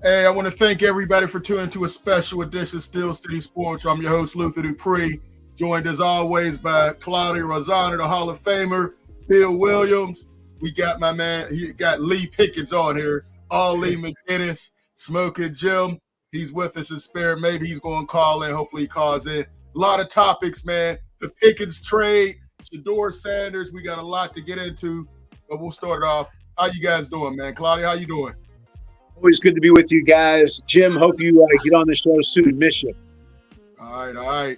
Hey, I want to thank everybody for tuning to a special edition of Steel City Sports. I'm your host, Luther Dupree, joined as always by Claudia Rosano, the Hall of Famer, Bill Williams. We got my man, he got Lee Pickens on here, all Lee McGinnis, Smoking Jim. He's with us in spirit. Maybe he's going to call in. Hopefully he calls in. A lot of topics, man. The Pickens trade, Shadeur Sanders. We got a lot to get into, but we'll start it off. How you guys doing, man? Claudia, how you doing? Always good to be with you guys. Jim, hope you get on the show soon. Miss you. All right.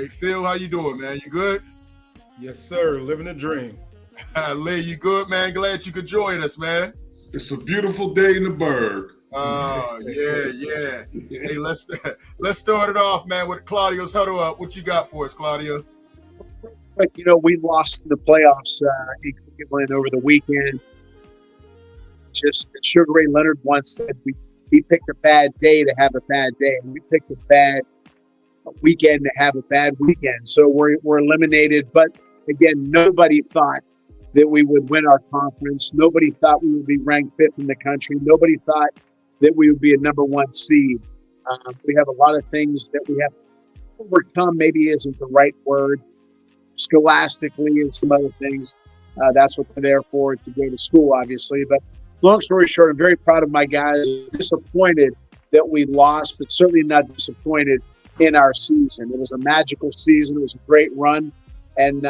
Phil, how you doing, man? You good? Yes, sir. Living the dream. Lee, you good, man? Glad you could join us, man. It's a beautiful day in the Berg. Oh, yeah. Hey, let's start it off, man, with Claudio's Huddle Up. What you got for us, Claudio? But, we lost in the playoffs in Cleveland over the weekend. Just Sugar Ray Leonard once said we picked a bad day to have a bad day, and we picked a bad weekend to have a bad weekend. So we're eliminated. But again, nobody thought that we would win our conference. Nobody thought we would be ranked 5th in the country. Nobody thought that we would be a number 1 seed. We have a lot of things that we have to overcome. Maybe isn't the right word. Scholastically and some other things. That's what they're there for, to go to school, obviously. But long story short, I'm very proud of my guys. Disappointed that we lost, but certainly not disappointed in our season. It was a magical season. It was a great run. And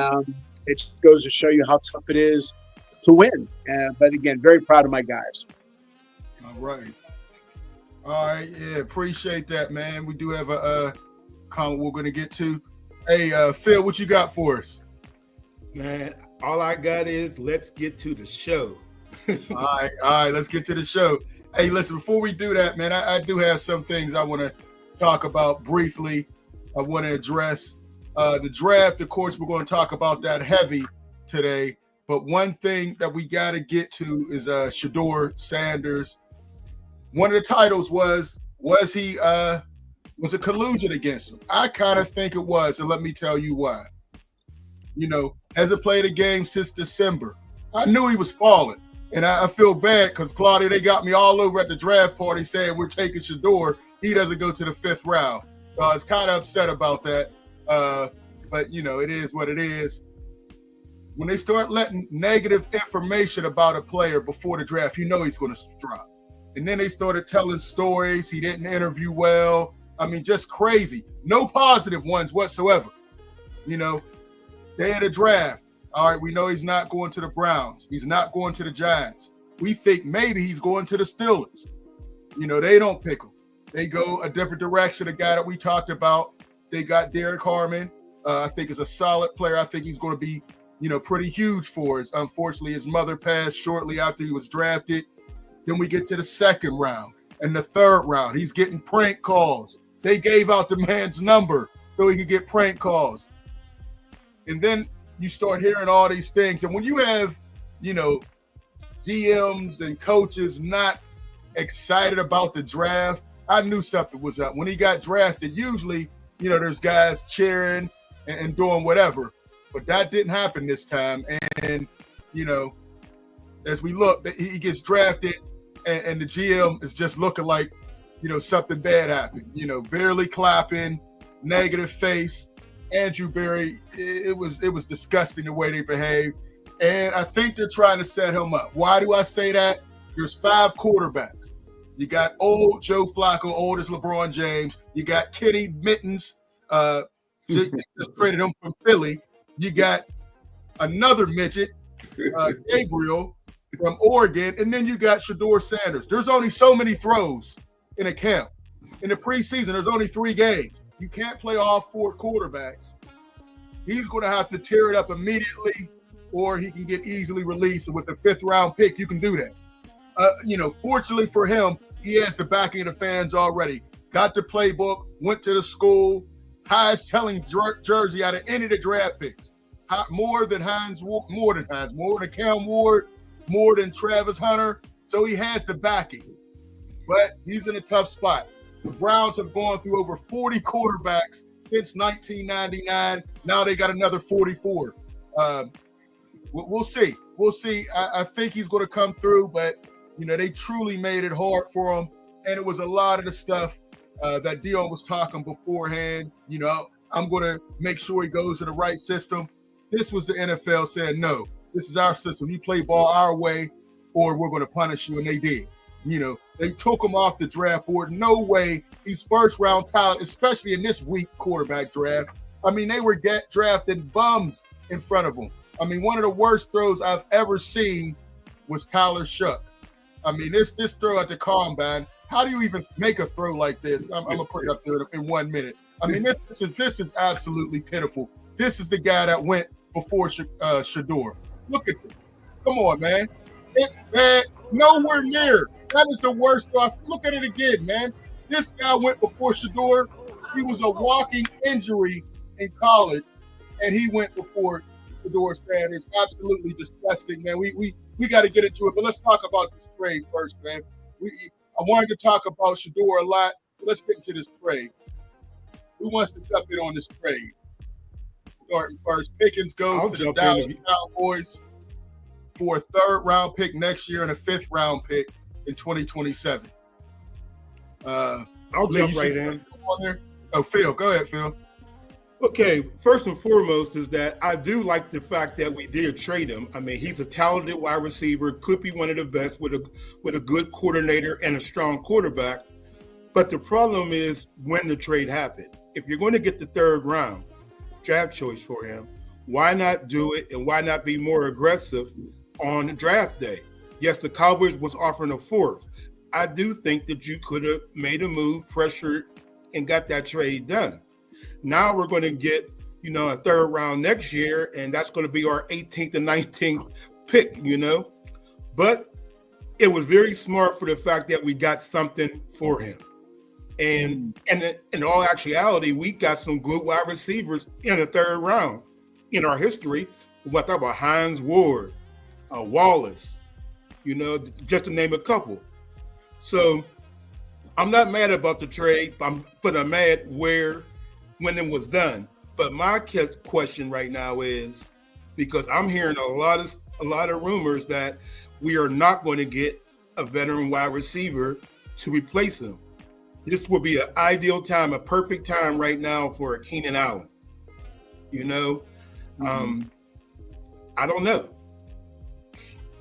it just goes to show you how tough it is to win. But again, very proud of my guys. All right. Yeah, appreciate that, man. We do have a comment we're going to get to. Hey, Phil, what you got for us? Man, all I got is let's get to the show. All right, let's get to the show. Hey, listen, before we do that, man, I do have some things I want to talk about briefly. I want to address the draft. Of course, we're going to talk about that heavy today. But one thing that we got to get to is Shadeur Sanders. One of the titles was a collusion against him? I kind of think it was, and let me tell you why. Hasn't played a game since December. I knew he was falling, and I feel bad because, Claudia, they got me all over at the draft party saying we're taking Shadeur. He doesn't go to the 5th round. So I was kind of upset about that, but, it is what it is. When they start letting negative information about a player before the draft, he's going to drop. And then they started telling stories. He didn't interview well. I mean, just crazy. No positive ones whatsoever. Day of the draft. All right, we know he's not going to the Browns. He's not going to the Giants. We think maybe he's going to the Steelers. They don't pick him. They go a different direction. A guy that we talked about, they got Derek Harmon. I think is a solid player. I think he's going to be, pretty huge for us. Unfortunately, his mother passed shortly after he was drafted. Then we get to the 2nd round and the 3rd round. He's getting prank calls. They gave out the man's number so he could get prank calls. And then you start hearing all these things. And when you have, GMs and coaches not excited about the draft, I knew something was up. When he got drafted, usually, there's guys cheering and doing whatever. But that didn't happen this time. And, as we look, he gets drafted and the GM is just looking like, something bad happened. Barely clapping, negative face. Andrew Berry, it was disgusting the way they behaved. And I think they're trying to set him up. Why do I say that? There's 5 quarterbacks. You got old Joe Flacco, old as LeBron James. You got Kenny Mittens, just traded him from Philly. You got another midget, Gabriel from Oregon. And then you got Shadeur Sanders. There's only so many throws in a camp. In the preseason, there's only 3 games. You can't play all 4 quarterbacks. He's going to have to tear it up immediately, or he can get easily released. And with a 5th round pick, you can do that. Fortunately for him, he has the backing of the fans already. Got the playbook, went to the school, highest selling jersey out of any of the draft picks. More than Cam Ward, more than Travis Hunter. So he has the backing. But he's in a tough spot. The Browns have gone through over 40 quarterbacks since 1999. Now they got another 44. We'll see. I think he's going to come through, but they truly made it hard for him. and it was a lot of the stuff that Dion was talking beforehand. You know, I'm going to make sure he goes to the right system. This was the NFL saying, no, this is our system. You play ball our way, or we're going to punish you, and they did. You know, they took him off the draft board. No way. He's first round talent, especially in this weak quarterback draft. I mean, they were drafting bums in front of him. I mean, one of the worst throws I've ever seen was Tyler Shuck. I mean, this throw at the combine. How do you even make a throw like this? I'm gonna put it up there in 1 minute. I mean, this is absolutely pitiful. This is the guy that went before Shadeur. Look at this. Come on, man. It's bad. Nowhere near. That is the worst throw. Look at it again, man. This guy went before Shadeur. He was a walking injury in college, and he went before Shadeur Sanders. Absolutely disgusting, man. We got to get into it, but let's talk about this trade first, man. I wanted to talk about Shadeur a lot, but let's get into this trade. Who wants to jump in on this trade? Starting first, Pickens goes to the Dallas Cowboys for a 3rd round pick next year and a 5th round pick in 2027. I'll jump right in. On there. Oh, Phil, go ahead, Phil. Okay, first and foremost is that I do like the fact that we did trade him. I mean, he's a talented wide receiver, could be one of the best with a good coordinator and a strong quarterback. But the problem is when the trade happened. If you're going to get the 3rd round draft choice for him, why not do it, and why not be more aggressive on draft day? Yes, the Cowboys was offering a 4th. I do think that you could have made a move, pressured, and got that trade done. Now we're going to get, a 3rd round next year, and that's going to be our 18th and 19th pick, But it was very smart for the fact that we got something for him. And in all actuality, we got some good wide receivers in the 3rd round in our history. What I talk about Hines Ward, Wallace, just to name a couple. So I'm not mad about the trade, but I'm mad when it was done. But my question right now is, because I'm hearing a lot of rumors that we are not going to get a veteran wide receiver to replace him. This would be an ideal time, a perfect time right now for a Keenan Allen. I don't know.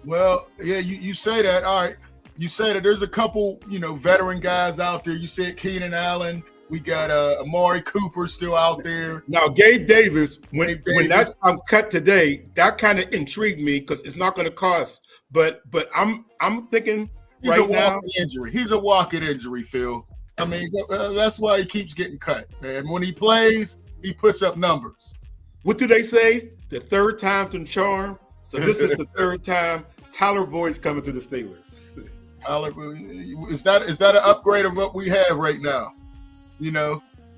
Well, yeah, you say that. All right. You say that there's a couple, veteran guys out there. You said Keenan Allen. We got Amari Cooper still out there. Now, Gabe Davis, when that's cut today, that kind of intrigued me because it's not going to cost. But I'm thinking he's a walking injury. He's a walking injury, Phil. I mean, that's why he keeps getting cut, man. When he plays, he puts up numbers. What do they say? The 3rd time's the charm. So this is the 3rd time Tyler Boyd's coming to the Steelers. Is that an upgrade of what we have right now?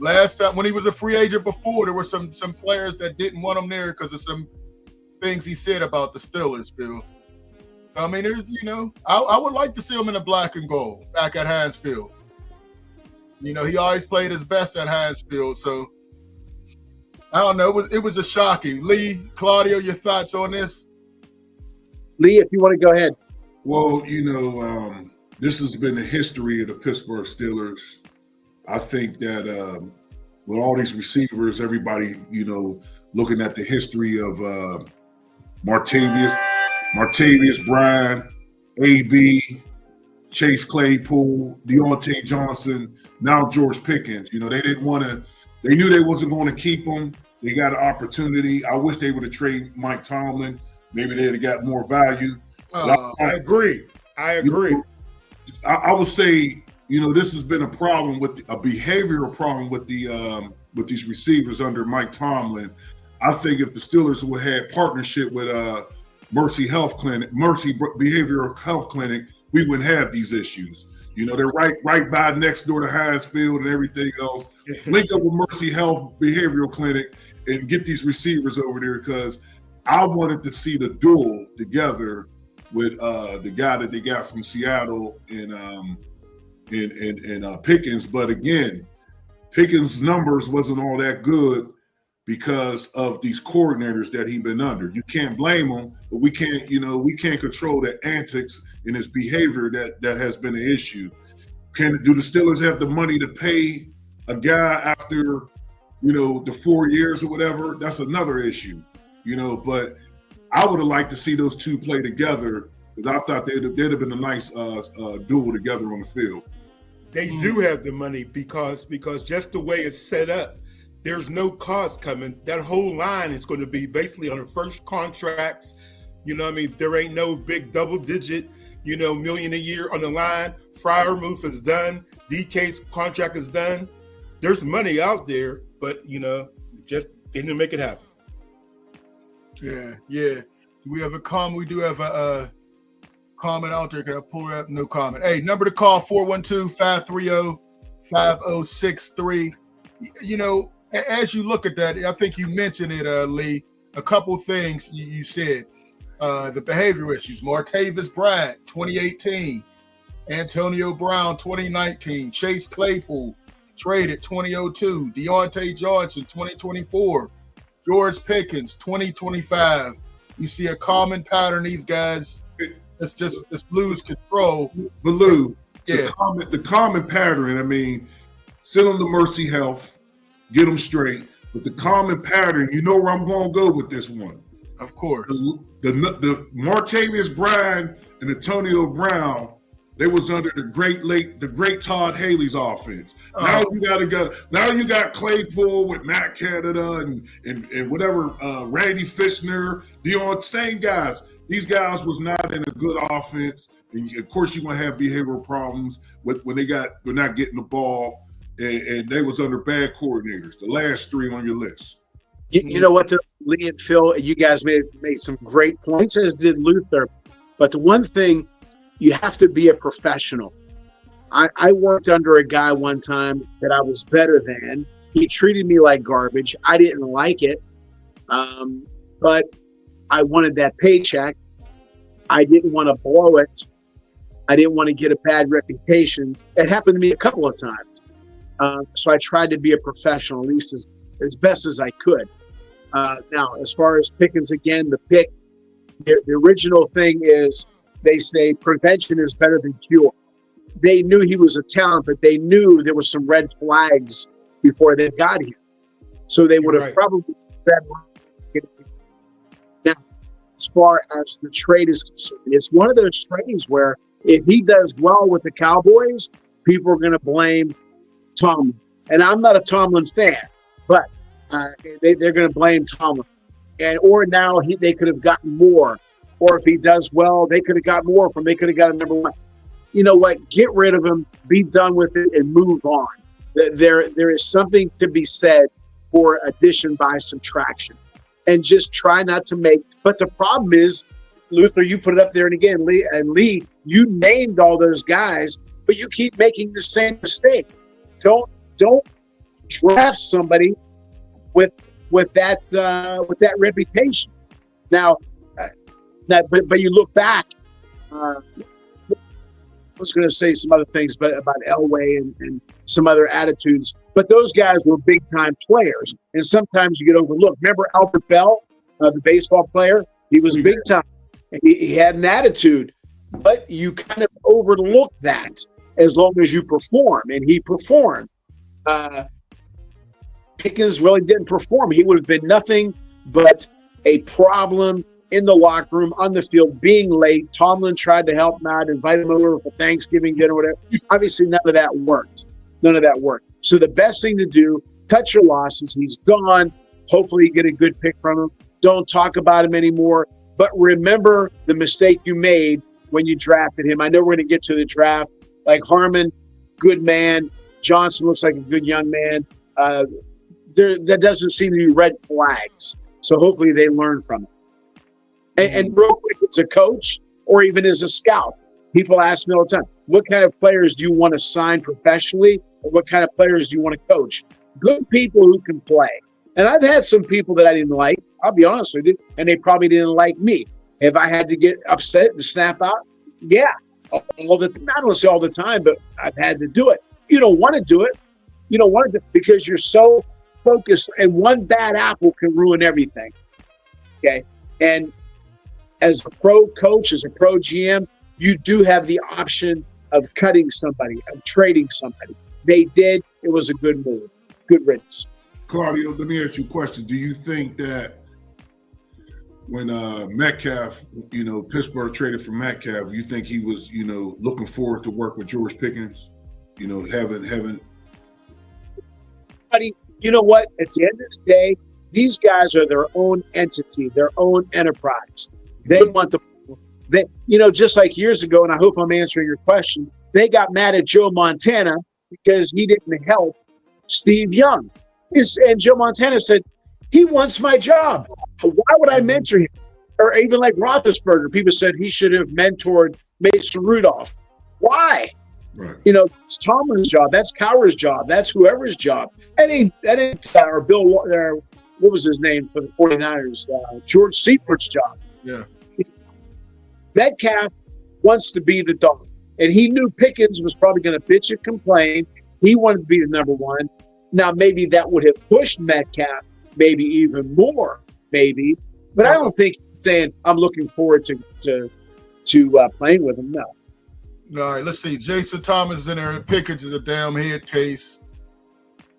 Last time when he was a free agent before, there were some players that didn't want him there because of some things he said about the Steelers, Phil. I mean, I would like to see him in the black and gold back at Heinz Field. He always played his best at Heinz Field, so I don't know. It was a shocking. Lee, Claudio, your thoughts on this? Lee, if you want to go ahead. Well, this has been the history of the Pittsburgh Steelers. I think that with all these receivers, everybody, looking at the history of Martavius Bryant, AB, Chase Claypool, Deontay Johnson, now George Pickens. They didn't want to. They knew they wasn't going to keep him. They got an opportunity. I wish they would have traded Mike Tomlin. Maybe they'd have got more value. I agree. I would say, this has been a problem with a behavioral problem with these receivers under Mike Tomlin. I think if the Steelers would have had partnership with Mercy Behavioral Health Clinic, we wouldn't have these issues. They're right by next door to Heinz Field and everything else. Link up with Mercy Health Behavioral Clinic and get these receivers over there, because I wanted to see the duel together with the guy that they got from Seattle and Pickens. But again, Pickens' numbers wasn't all that good because of these coordinators that he's been under. You can't blame him, but we can't control the antics and his behavior that has been an issue. Do the Steelers have the money to pay a guy after, the 4 years or whatever? That's another issue, but I would have liked to see those two play together because I thought they'd have been a nice duel together on the field. They do have the money because just the way it's set up, there's no cost coming. That whole line is going to be basically on the first contracts. There ain't no big double-digit, million a year on the line. Freiermuth is done. DK's contract is done. There's money out there, but, just didn't make it happen. Yeah. Do we have a comment? We do have a comment out there. Can I pull it up? No comment. Hey, number to call, 412-530-5063. As you look at that, I think you mentioned it, Lee, a couple things you said. The behavior issues. Martavis Bryant, 2018. Antonio Brown, 2019. Chase Claypool, traded 2002. Deontay Johnson, 2024. George Pickens, 2025. You see a common pattern. These guys just lose control. But Lou, yeah. the common pattern, send them to Mercy Health, get them straight. But the common pattern, where I'm going to go with this one. Of course. The Martavis Bryant and Antonio Brown, they was under the great Todd Haley's offense. Now you got to go. Now you got Claypool with Matt Canada and whatever, Randy Fishner, same guys. These guys was not in a good offense, and of course you're gonna have behavioral problems when they're not getting the ball, and they was under bad coordinators. The last three on your list. You know what, Lee and Phil, you guys made some great points, as did Luther. But the one thing, you have to be a professional. I worked under a guy one time that I was better than. He treated me like garbage. I didn't like it, but I wanted that paycheck. I didn't want to blow it. I didn't want to get a bad reputation. It happened to me a couple of times. So I tried to be a professional, at least as best as I could. Now, as far as Pickens, again, the pick, the original thing is they say prevention is better than cure. They knew he was a talent, but they knew there were some red flags before they got here. So they would have probably been. Now, as far as the trade is concerned, it's one of those trades where if he does well with the Cowboys, people are going to blame Tomlin. And I'm not a Tomlin fan, but they're going to blame Tomlin. Or now they could have gotten more. Or if he does well, they could have got more from. They could have got a number one. You know what? Get rid of him, be done with it, and move on. There is something to be said for addition by subtraction. And just try not to make. But the problem is, Luther, you put it up there, and again, Lee, you named all those guys, but you keep making the same mistake. Don't draft somebody with that reputation. Now, but you look back. I was going to say some other things, but about Elway and some other attitudes. But those guys were big time players, and sometimes you get overlooked. Remember Albert Bell, the baseball player? He was big time. He had an attitude, but you kind of overlook that as long as you perform, and he performed. Pickens really didn't perform. He would have been nothing but a problem in the locker room, on the field, being late. Tomlin tried to help him out, invite him over for Thanksgiving dinner, whatever. Obviously, none of that worked. So the best thing to do, cut your losses. He's gone. Hopefully you get a good pick from him. Don't talk about him anymore. But remember the mistake you made when you drafted him. I know we're going to get to the draft. Like Harmon, good man. Johnson looks like a good young man. There doesn't seem to be red flags. So hopefully they learn from it. And real quick, it's a coach or even as a scout. People ask me all the time, what kind of players do you want to sign professionally, or what kind of players do you want to coach? Good people who can play. And I've had some people that I didn't like, I'll be honest with you, and they probably didn't like me. If I had to get upset to snap out, yeah. I don't want to say all the time, but I've had to do it. You don't want to do it. You don't want to because you're so focused, and one bad apple can ruin everything. Okay? And as a pro coach, as a pro GM, you do have the option of cutting somebody, of trading somebody. They did. It was a good move. Good riddance. Claudio, let me ask you a question. Do you think that when Metcalf, Pittsburgh traded for Metcalf, you think he was, looking forward to work with George Pickens? Having. You know what? At the end of the day, these guys are their own entity, their own enterprise. They want just like years ago, and I hope I'm answering your question, they got mad at Joe Montana because he didn't help Steve Young. And Joe Montana said, he wants my job. Why would I mentor him? Or even like Roethlisberger, people said he should have mentored Mason Rudolph. Why? Right. It's Tomlin's job. That's Cowher's job. That's whoever's job. That ain't or Bill, what was his name for the 49ers? George Seafort's job. Yeah. Metcalf wants to be the dog. And he knew Pickens was probably going to bitch and complain. He wanted to be the number one. Now, maybe that would have pushed Metcalf maybe even more, maybe. But I don't think he's saying, I'm looking forward to playing with him. No. All right, let's see. Jason Thomas is in there. Pickens is a damn head case.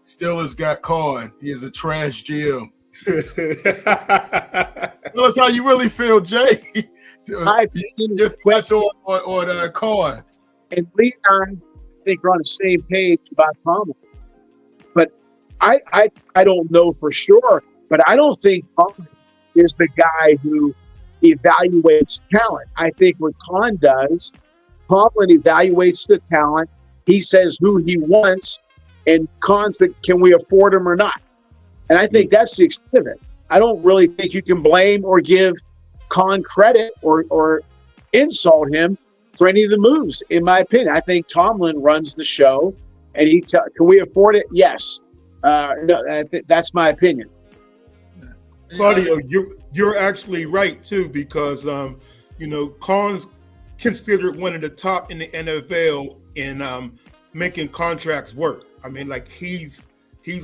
Steelers got Cohen. He is a trash GM. Tell us how you really feel, Jay. Your thoughts on Cohen. And Lee and I think we're on the same page about Tomlin. But I don't know for sure, but I don't think Tomlin is the guy who evaluates talent. I think what Khan does, Tomlin evaluates the talent. He says who he wants, and Khan's the, can we afford him or not? And I think that's the extent of it. I don't really think you can blame or give Khan credit or insult him for any of the moves, in my opinion. I think Tomlin runs the show, and can we afford it? Yes. No, that's my opinion. Claudio, you're actually right too, because Khan's considered one of the top in the NFL in making contracts work. I mean, like he's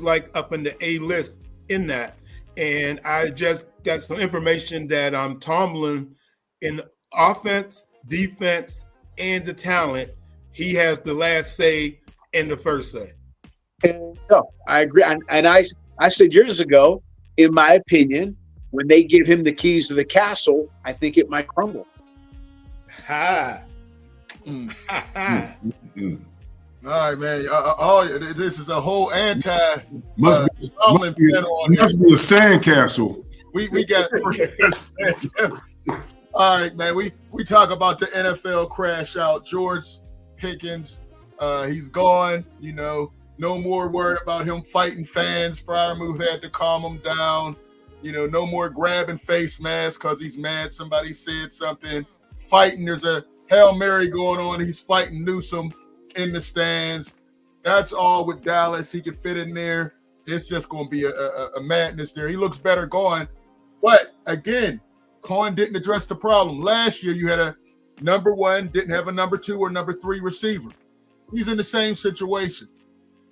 like up in the A list in that. And I just got some information that Tomlin, in offense, defense, and the talent, he has the last say and the first say. No, I agree. And I said years ago, in my opinion, when they give him the keys to the castle, I think it might crumble. Ha. Ha. All right, man. This is a whole anti. Must be a sandcastle. We got. All right, man. We talk about the NFL crash out. George Pickens, he's gone. No more worried about him fighting fans. Freiermuth had to calm him down. No more grabbing face masks because he's mad somebody said something. Fighting. There's a Hail Mary going on. He's fighting Newsom in the stands. That's all with Dallas. He could fit in there. It's just going to be a madness there. He looks better going. But again, Cohen didn't address the problem. Last year, you had a number one, didn't have a number two or number three receiver. He's in the same situation.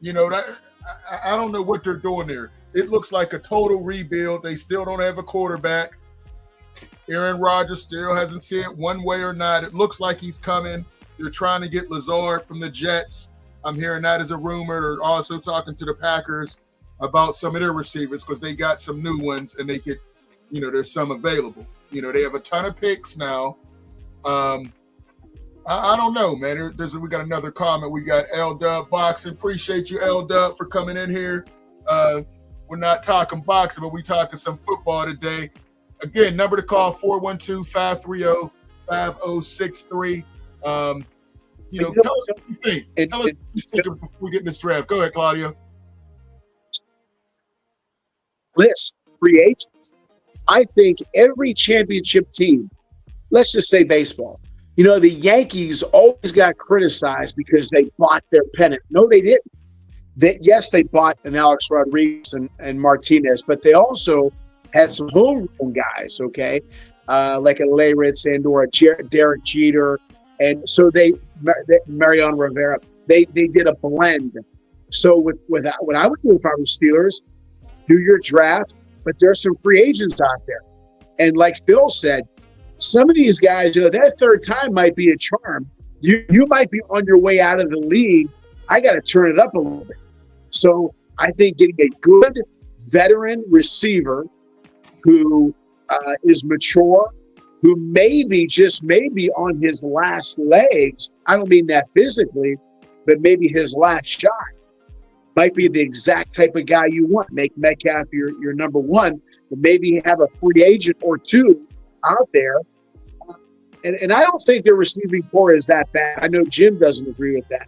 I don't know what they're doing there. It looks like a total rebuild. They still don't have a quarterback. Aaron Rodgers still hasn't said one way or not. It looks like he's coming. They're trying to get Lazard from the Jets. I'm hearing that as a rumor. They're also talking to the Packers about some of their receivers because they got some new ones and they could, there's some available. They have a ton of picks now. I don't know, man. We got another comment. We got L Dub Boxing. Appreciate you, L Dub, for coming in here. We're not talking boxing, but we talking some football today. Again, number to call 412-530-5063. Tell us what you think. Tell us what you think before we get in this draft. Go ahead, Claudio. List free agents. I think every championship team, let's just say baseball, the Yankees always got criticized because they bought their pennant. No, they didn't. Yes, they bought an Alex Rodriguez and Martinez, but they also had some homegrown guys, okay, like a Leyritz and or a Derek Jeter. And so Mariano Rivera, they did a blend. So with what I would do if I was Steelers, do your draft, but there's some free agents out there. And like Phil said, some of these guys, their third time might be a charm. You might be on your way out of the league. I got to turn it up a little bit. So I think getting a good veteran receiver who is mature, who maybe, just maybe on his last legs, I don't mean that physically, but maybe his last shot, might be the exact type of guy you want. Make Metcalf your number one, but maybe have a free agent or two out there. And I don't think their receiving core is that bad. I know Jim doesn't agree with that.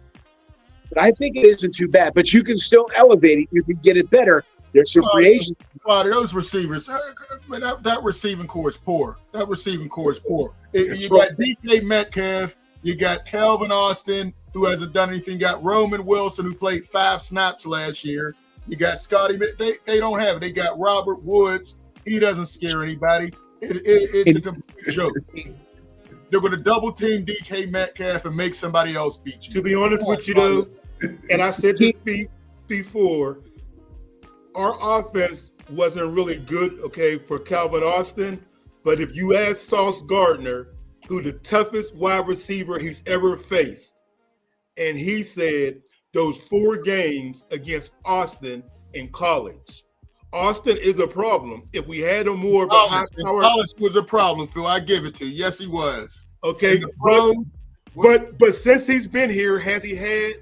But I think it isn't too bad. But you can still elevate it. You can get it better. There's some free agents. A lot of those receivers, that receiving core is poor. That receiving core is poor. You got DK Metcalf. You got Calvin Austin, who hasn't done anything. You got Roman Wilson, who played 5 snaps last year. You got Scotty. They don't have it. They got Robert Woods. He doesn't scare anybody. It's a complete joke. They're going to double team DK Metcalf and make somebody else beat you. To be honest with you, though, and I said this before, our offense wasn't really good, okay, for Calvin Austin. But if you ask Sauce Gardner, who the toughest wide receiver he's ever faced, and he said those 4 games against Austin in college. Austin is a problem. If we had him more of a high power, College was a problem, Phil. I give it to you. Yes, he was. Okay, but since he's been here, has he had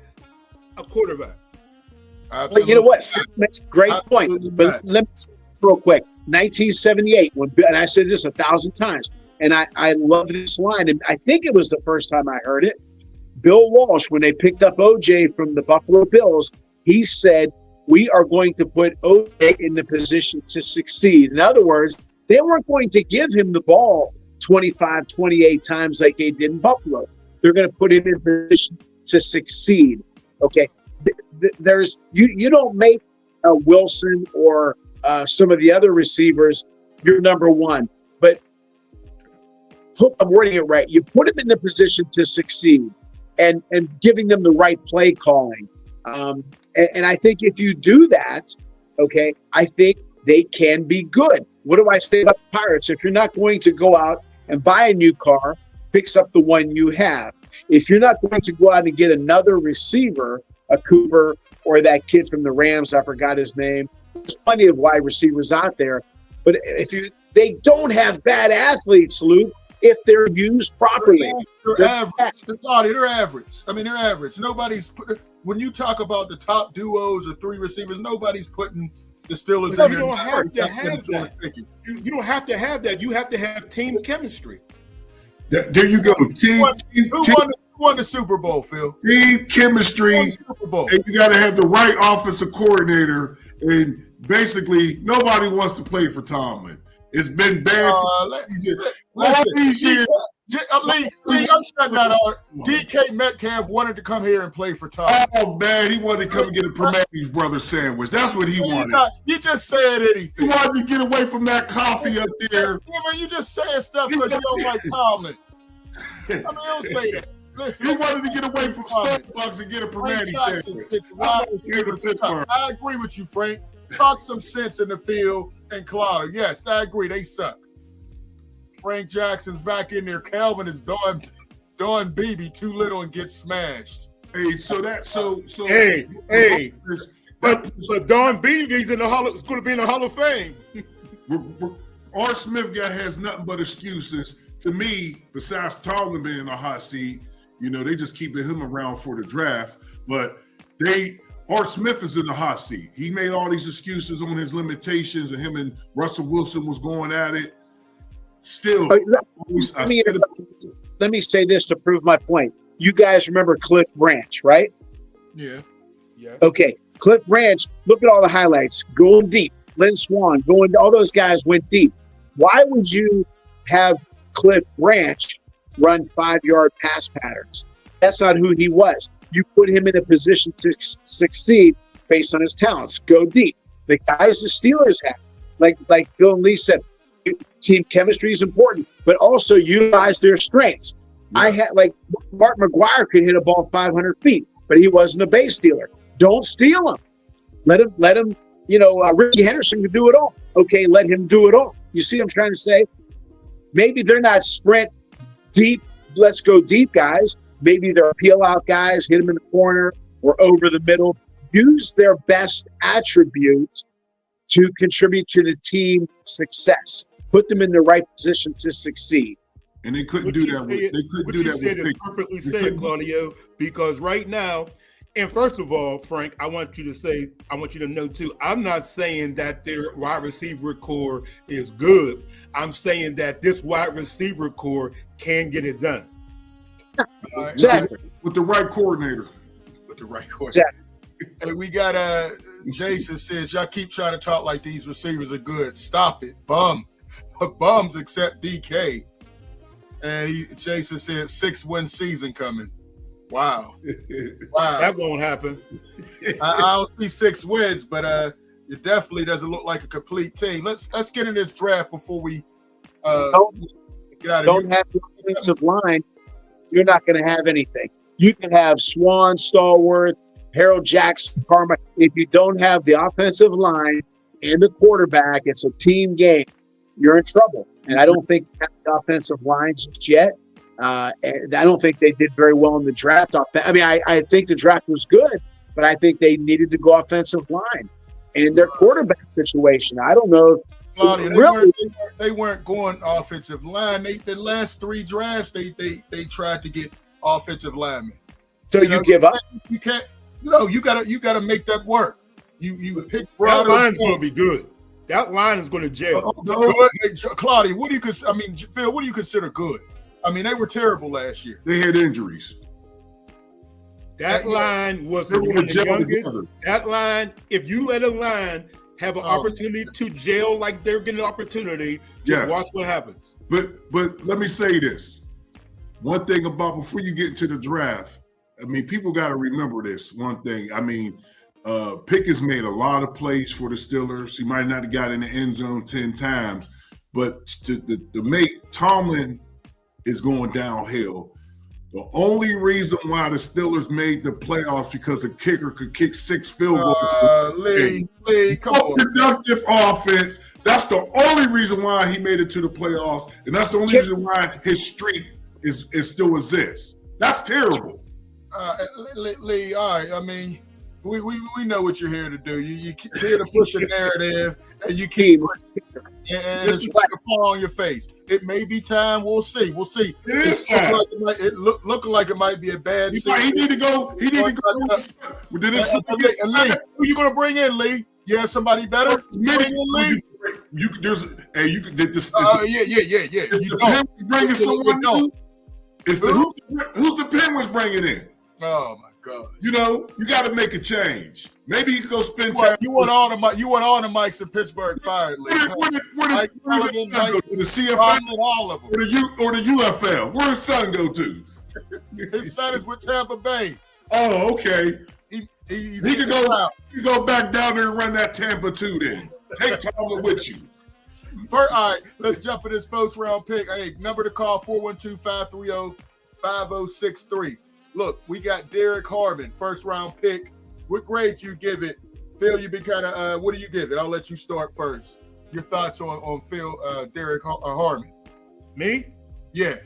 a quarterback? Absolutely. But you know what? That's a great point. But let me say this real quick. 1978, and I said this 1,000 times, and I love this line, and I think it was the first time I heard it. Bill Walsh, when they picked up OJ from the Buffalo Bills, he said, we are going to put OJ in the position to succeed. In other words, they weren't going to give him the ball 25, 28 times like they did in Buffalo. They're going to put him in position to succeed. Okay. There's you don't make Wilson or some of the other receivers your number one, but I'm wording it right. You put him in the position to succeed and giving them the right play calling. And I think if you do that, okay, I think they can be good. What do I say about the Pirates? If you're not going to go out and buy a new car, fix up the one you have. If you're not going to go out and get another receiver, a Cooper or that kid from the Rams, I forgot his name. There's plenty of wide receivers out there. But they don't have bad athletes, Luke, if they're used properly. They're average. They're average. I mean, they're average. When you talk about the top duos or 3 receivers, nobody's putting the Steelers in there. You don't have to have that. You don't have to have that. You have to have team chemistry. There you go. Who won the Super Bowl, Phil? Team chemistry. Super Bowl. And you got to have the right offensive coordinator. And basically, nobody wants to play for Tomlin. It's been bad for all these years. Lee, I'm shutting that out. DK Metcalf wanted to come here and play for Tomlin. Oh, man, he wanted to come and get a Primanti's brother sandwich. That's what he wanted. You just said anything. He wanted to get away from that coffee up there. Yeah, man, you just saying stuff because you don't like Tomlin. I mean, don't say that. Listen, he wanted to get away from Starbucks and get a Primanti's sandwich. I agree with you, Frank. Talk some sense in the field and Cloud. Yes, I agree. They suck. Frank Jackson's back in there. Calvin is doing BB too little and gets smashed. Hey, but Don Beebe's is going to be in the Hall of Fame. R. Smith guy has nothing but excuses. To me, besides Tomlin being in a hot seat, they just keeping him around for the draft. But R. Smith is in the hot seat. He made all these excuses on his limitations, and him and Russell Wilson was going at it. Still, let me say this to prove my point. You guys remember Cliff Branch, right? Yeah. Okay, Cliff Branch, look at all the highlights. Going deep. Lynn Swan, all those guys went deep. Why would you have Cliff Branch run 5-yard pass patterns? That's not who he was. You put him in a position to succeed based on his talents. Go deep. The guys the Steelers have, like Phil and Lee said, team chemistry is important, but also utilize their strengths. Yeah. I had Mark McGuire could hit a ball 500 feet, but he wasn't a base stealer. Don't steal him. Let him. Ricky Henderson could do it all. Okay, let him do it all. You see what I'm trying to say? Maybe they're not sprint deep. Let's go deep, guys. maybe their peel out guys, hit them in the corner or over the middle. Use their best attributes to contribute to the team success. Put them in the right position to succeed. And they couldn't do that. They couldn't do that with Pickett. Perfectly said, Claudio. Because right now, and first of all, Frank, I want you to know too. I'm not saying that their wide receiver core is good. I'm saying that this wide receiver core can get it done. Exactly. With the right coordinator. With the right coordinator. Exactly. Hey, we got Jason says y'all keep trying to talk like these receivers are good. Stop it, bums except DK. And Jason said 6-win season coming. Wow. That won't happen. I don't see 6 wins, but it definitely doesn't look like a complete team. Let's get in this draft before we get out of here. Don't have the offensive line. You're not going to have anything. You can have Swan, Stallworth, Harold Jackson, Karma. If you don't have the offensive line and the quarterback, it's a team game. You're in trouble. And I don't think they have the offensive line just yet. And I don't think they did very well in the draft. I mean, I think the draft was good, but I think they needed to go offensive line. And in their quarterback situation, I don't know if Claudia, they weren't going offensive line. The last 3 drafts, they tried to get offensive linemen. So you give up. You can't. No, you gotta make that work. You pick That line's going to be good. That line is going to gel. Claudia, what do you consider? I mean, Phil, what do you consider good? I mean, they were terrible last year. They had injuries. That line was the youngest. Together. That line, if you let a line have an opportunity to gel like they're getting an opportunity, just watch what happens. But let me say this. One thing about before you get into the draft, I mean, people got to remember this one thing. I mean, Pickett's made a lot of plays for the Steelers. He might not have got in the end zone 10 times, but to make Tomlin is going downhill. The only reason why the Steelers made the playoffs because a kicker could kick 6 field goals. Lee, come on. Productive offense. That's the only reason why he made it to the playoffs, and that's the only reason why his streak is still exists. That's terrible. Lee, all right. I mean, we know what you're here to do. You're here to push a narrative, and you keep pushing, and it's like a paw on your face. It may be time. We'll see. It is time. It looking like it might be a bad season. He need to go. He need to go. Lee, who you gonna bring in, Lee? You have somebody better? Bring in Lee. You could. You could. This. Yeah. Is the Penguins bringing someone new? Who's the Penguins bringing in? Oh my God! You know, you got to make a change. Maybe you can go spend time. You want all the mics in Pittsburgh fired, Lee? Where the son go to? The CFL, all of them, or the UFL? Where does son go to? His son is with Tampa Bay. Oh, okay. He can go. You go back down there and run that Tampa too. Then take Tomlin with you. All right, let's jump in this first round pick. Hey, number to call 412-530-5063. Look, we got Derek Harmon, first round pick. What grade you give it? Phil, you've been kind of, what do you give it? I'll let you start first. Your thoughts on Phil, Derek Harmon. Me? Yeah.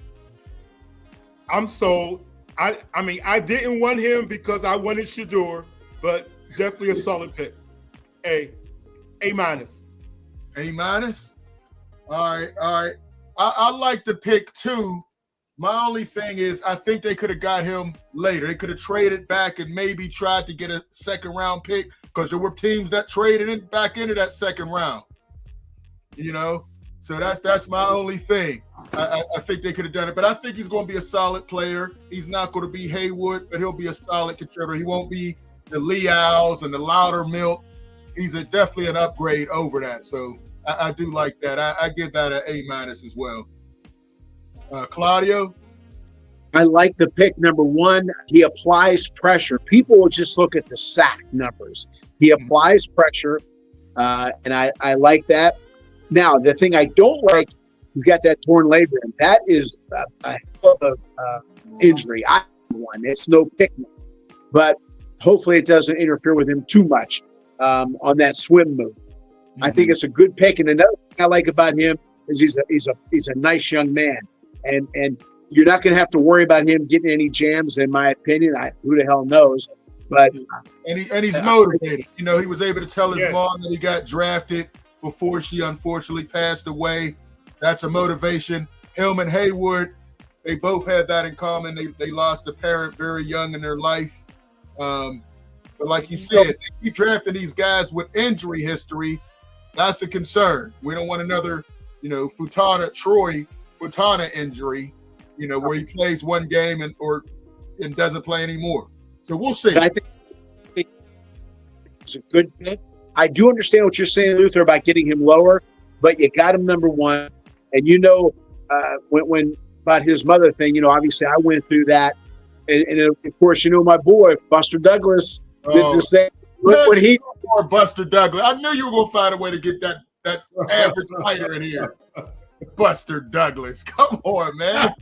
I'm sold. I mean, I didn't want him because I wanted Shadeur, but definitely a solid pick. A minus. A minus? All right. I like the pick too. My only thing is I think they could have got him later. They could have traded back and maybe tried to get a second round pick because there were teams that traded it back into that second round. You know? So that's my only thing. I think they could have done it. But I think he's going to be a solid player. He's not going to be Haywood, but he'll be a solid contributor. He won't be the Leals and the Loudermilk. He's definitely an upgrade over that. So I do like that. I give that an A- as well. Claudio? I like the pick. Number one, he applies pressure. People will just look at the sack numbers. He applies pressure, and I like that. Now, the thing I don't like, he's got that torn labrum. That is a hell of an injury. I have one. It's no picnic. But hopefully it doesn't interfere with him too much on that swim move. Mm-hmm. I think it's a good pick. And another thing I like about him is he's a nice young man. And You're not going to have to worry about him getting any jams, in my opinion. Who the hell knows? But he's motivated. You know, he was able to tell his Yes. mom that he got drafted before she unfortunately passed away. That's a motivation. Him and Haywood, they both had that in common. They lost a parent very young in their life. But like you said, if you drafting these guys with injury history, that's a concern. We don't want another, you know, Troy Futana injury, you know, where he plays one game and doesn't play anymore. So we'll see. I think it's a good pick. I do understand what you're saying, Luther, about getting him lower, but you got him number one. And you know, when about his mother thing, you know, obviously I went through that, and of course, you know, my boy Buster Douglas did the same. Look what he or Buster Douglas. I knew you were gonna find a way to get that average fighter in here. Buster Douglas, come on, man.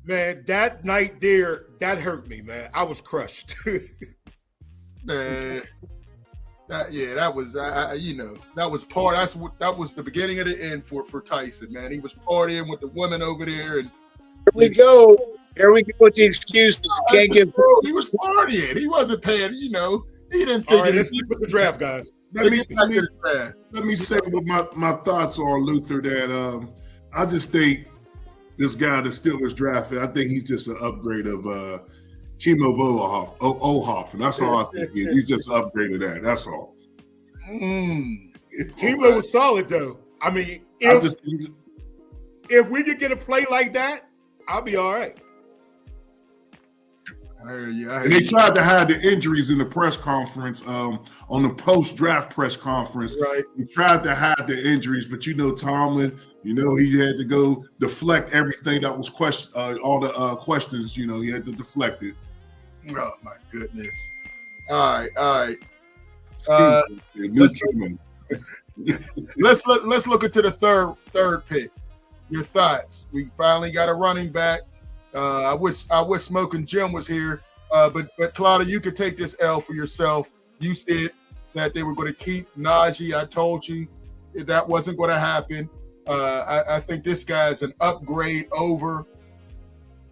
man, that night there, that hurt me, man. I was crushed. Man, that was you know, that was part. That was the beginning of the end for Tyson, man. He was partying with the women over there, and here we go with the excuses. Can't give. He was partying. He wasn't paying. You know, he didn't think. All right, let's keep with the draft, guys. Let me say what my thoughts are, Luther. That I just think this guy the Steelers drafted, I think he's just an upgrade of Kimo Olhoff, and that's all I think he is. He's just an upgrade of that. That's all. Kimo was solid, though. I mean, if we could get a play like that, I'll be all right. And they tried to hide the injuries in the press conference, on the post-draft press conference. Right. He tried to hide the injuries, but you know, Tomlin, you know, he had to go deflect everything that was all the questions. You know, he had to deflect it. Oh my goodness! All right. Let's look into the third pick. Your thoughts? We finally got a running back. I wish Smoking Jim was here, but Claudia, you could take this L for yourself. You said that they were going to keep Najee. I told you that wasn't going to happen. I think this guy is an upgrade over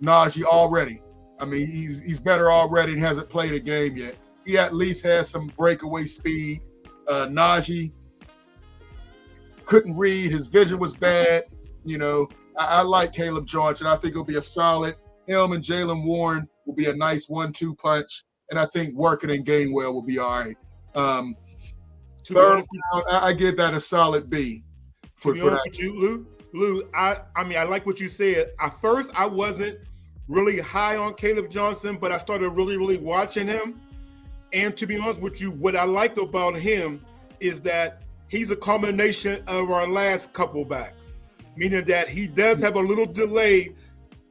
Najee already. I mean, he's better already and hasn't played a game yet. He at least has some breakaway speed. Najee couldn't read. His vision was bad. You know, I like Caleb Johnson. I think it'll be a solid. Him and Jalen Warren will be a nice 1-2 punch. And I think Working and Gainwell will be all right. Third round, I give that a solid B. To be honest with you, Lou, I mean, I like what you said. At first, I wasn't really high on Caleb Johnson, but I started really watching him. And to be honest with you, what I like about him is that he's a combination of our last couple backs, meaning that he does have a little delay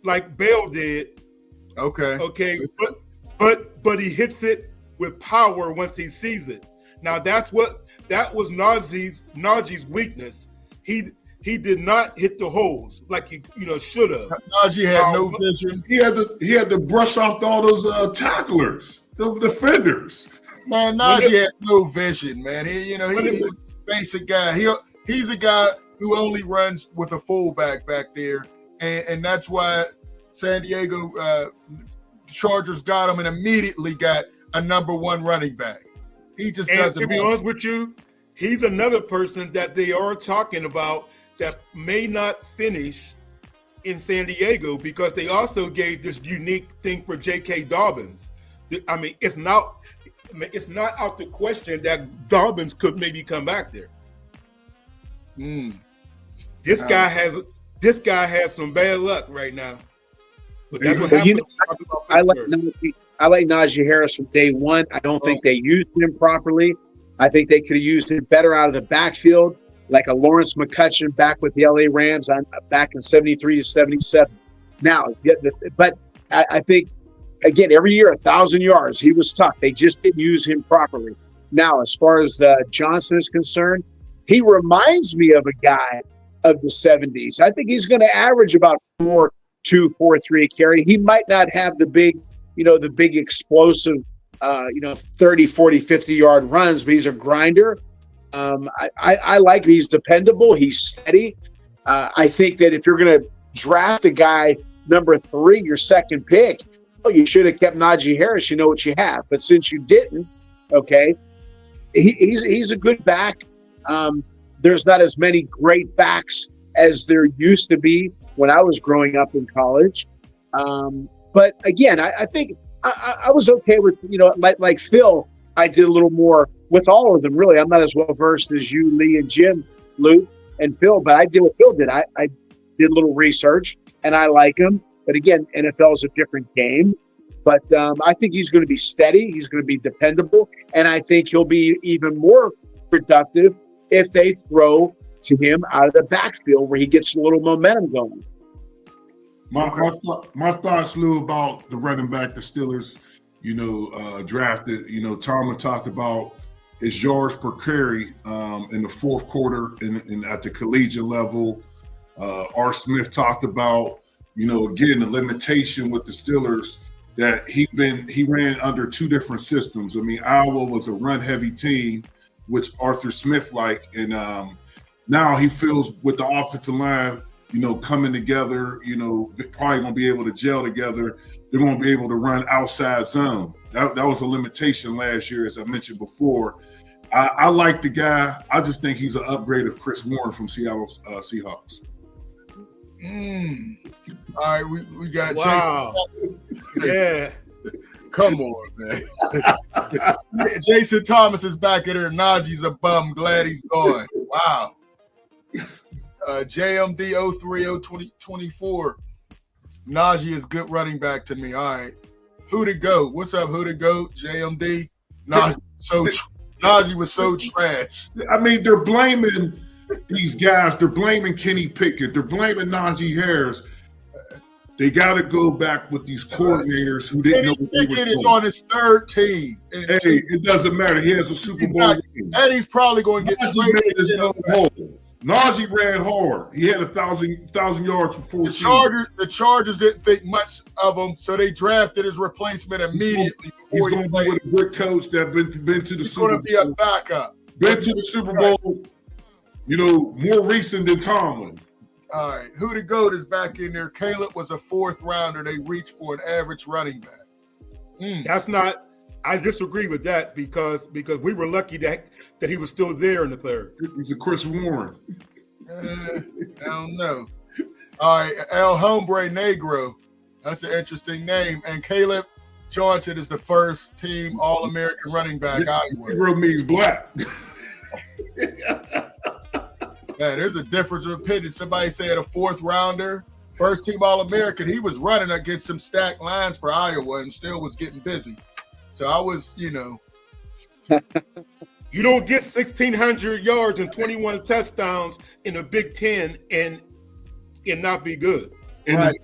like Bell did. Okay. But he hits it with power once he sees it. Now that was Najee's weakness. He did not hit the holes like he should have. Najee had no vision. He had to brush off all those tacklers, the defenders. Man, Najee had no vision, man. He's a basic guy. He's a guy who only runs with a fullback back there, and that's why San Diego Chargers got him and immediately got a number one running back. He just doesn't. To be honest with you, he's another person that they are talking about that may not finish in San Diego because they also gave this unique thing for J.K. Dobbins. I mean, it's not out the question that Dobbins could maybe come back there. This guy has some bad luck right now. But that's what happened. I like Najee Harris from day one. I don't think they used him properly. I think they could have used him better out of the backfield, like a Lawrence McCutcheon back with the LA Rams back in 73 to 77. Now, but I think, again, every year 1,000 yards. He was tough. They just didn't use him properly. Now, as far as Johnson is concerned, he reminds me of a guy of the 70s. I think he's going to average about 4.2, 4.3 a carry. He might not have the big explosive, 30, 40, 50-yard runs, but he's a grinder. I like him. He's dependable. He's steady. I think that if you're going to draft a guy number 3, your second pick. Well, you should have kept Najee Harris. You know what you have. But since you didn't, okay, he's a good back. There's not as many great backs as there used to be when I was growing up in college. But again, I think I was okay with, like Phil, I did a little more with all of them, really. I'm not as well versed as you, Lee, and Jim, Luke, and Phil, but I did what Phil did. I did a little research, and I like him. But again, NFL is a different game. But I think he's going to be steady. He's going to be dependable. And I think he'll be even more productive if they throw to him out of the backfield where he gets a little momentum going. My thoughts, Lou, about the running back the Steelers, drafted. Tom had talked about his yards per carry in the fourth quarter and at the collegiate level. R. Smith talked about, again, the limitation with the Steelers that he ran under 2 different systems. I mean, Iowa was a run-heavy team, which Arthur Smith liked, and now he feels with the offensive line, coming together, probably going to be able to gel together. They're going to be able to run outside zone. That was a limitation last year, as I mentioned before. I like the guy. I just think he's an upgrade of Chris Warren from Seattle Seahawks. All right, we got Jason. Yeah. Come on, man. Jason Thomas is back in there. Najee's a bum. Glad he's gone. Wow. JMD 0302024. Najee is good running back to me. All right. Who to go? What's up, who to go? JMD. Najee was so trash. I mean, they're blaming these guys. They're blaming Kenny Pickett. They're blaming Najee Harris. They got to go back with these coordinators who didn't know what they were doing. Pickett is on his 3rd team. Hey, it doesn't matter. He has a Super Bowl ring. And he's probably going to get Najee made his own hole. Najee ran hard. He had 1,000 yards for 4 seasons. The Chargers didn't think much of him, so they drafted his replacement immediately. He's going to be with a good coach that been to the Super Bowl. He's going to be a backup. Been to the Super Bowl, more recent than Tomlin. All right, who to go is back in there. Caleb was a 4th rounder. They reached for an average running back. That's not. I disagree with that because we were lucky that he was still there in the 3rd. He's a Chris Warren. I don't know. All right, El Hombre Negro. That's an interesting name. And Caleb Johnson is the 1st team All-American running back. Negro means black. Man, there's a difference of opinion. Somebody said a 4th rounder, 1st team All-American. He was running against some stacked lines for Iowa and still was getting busy. So I was, You don't get 1,600 yards and 21 touchdowns in the Big Ten and not be good. Right.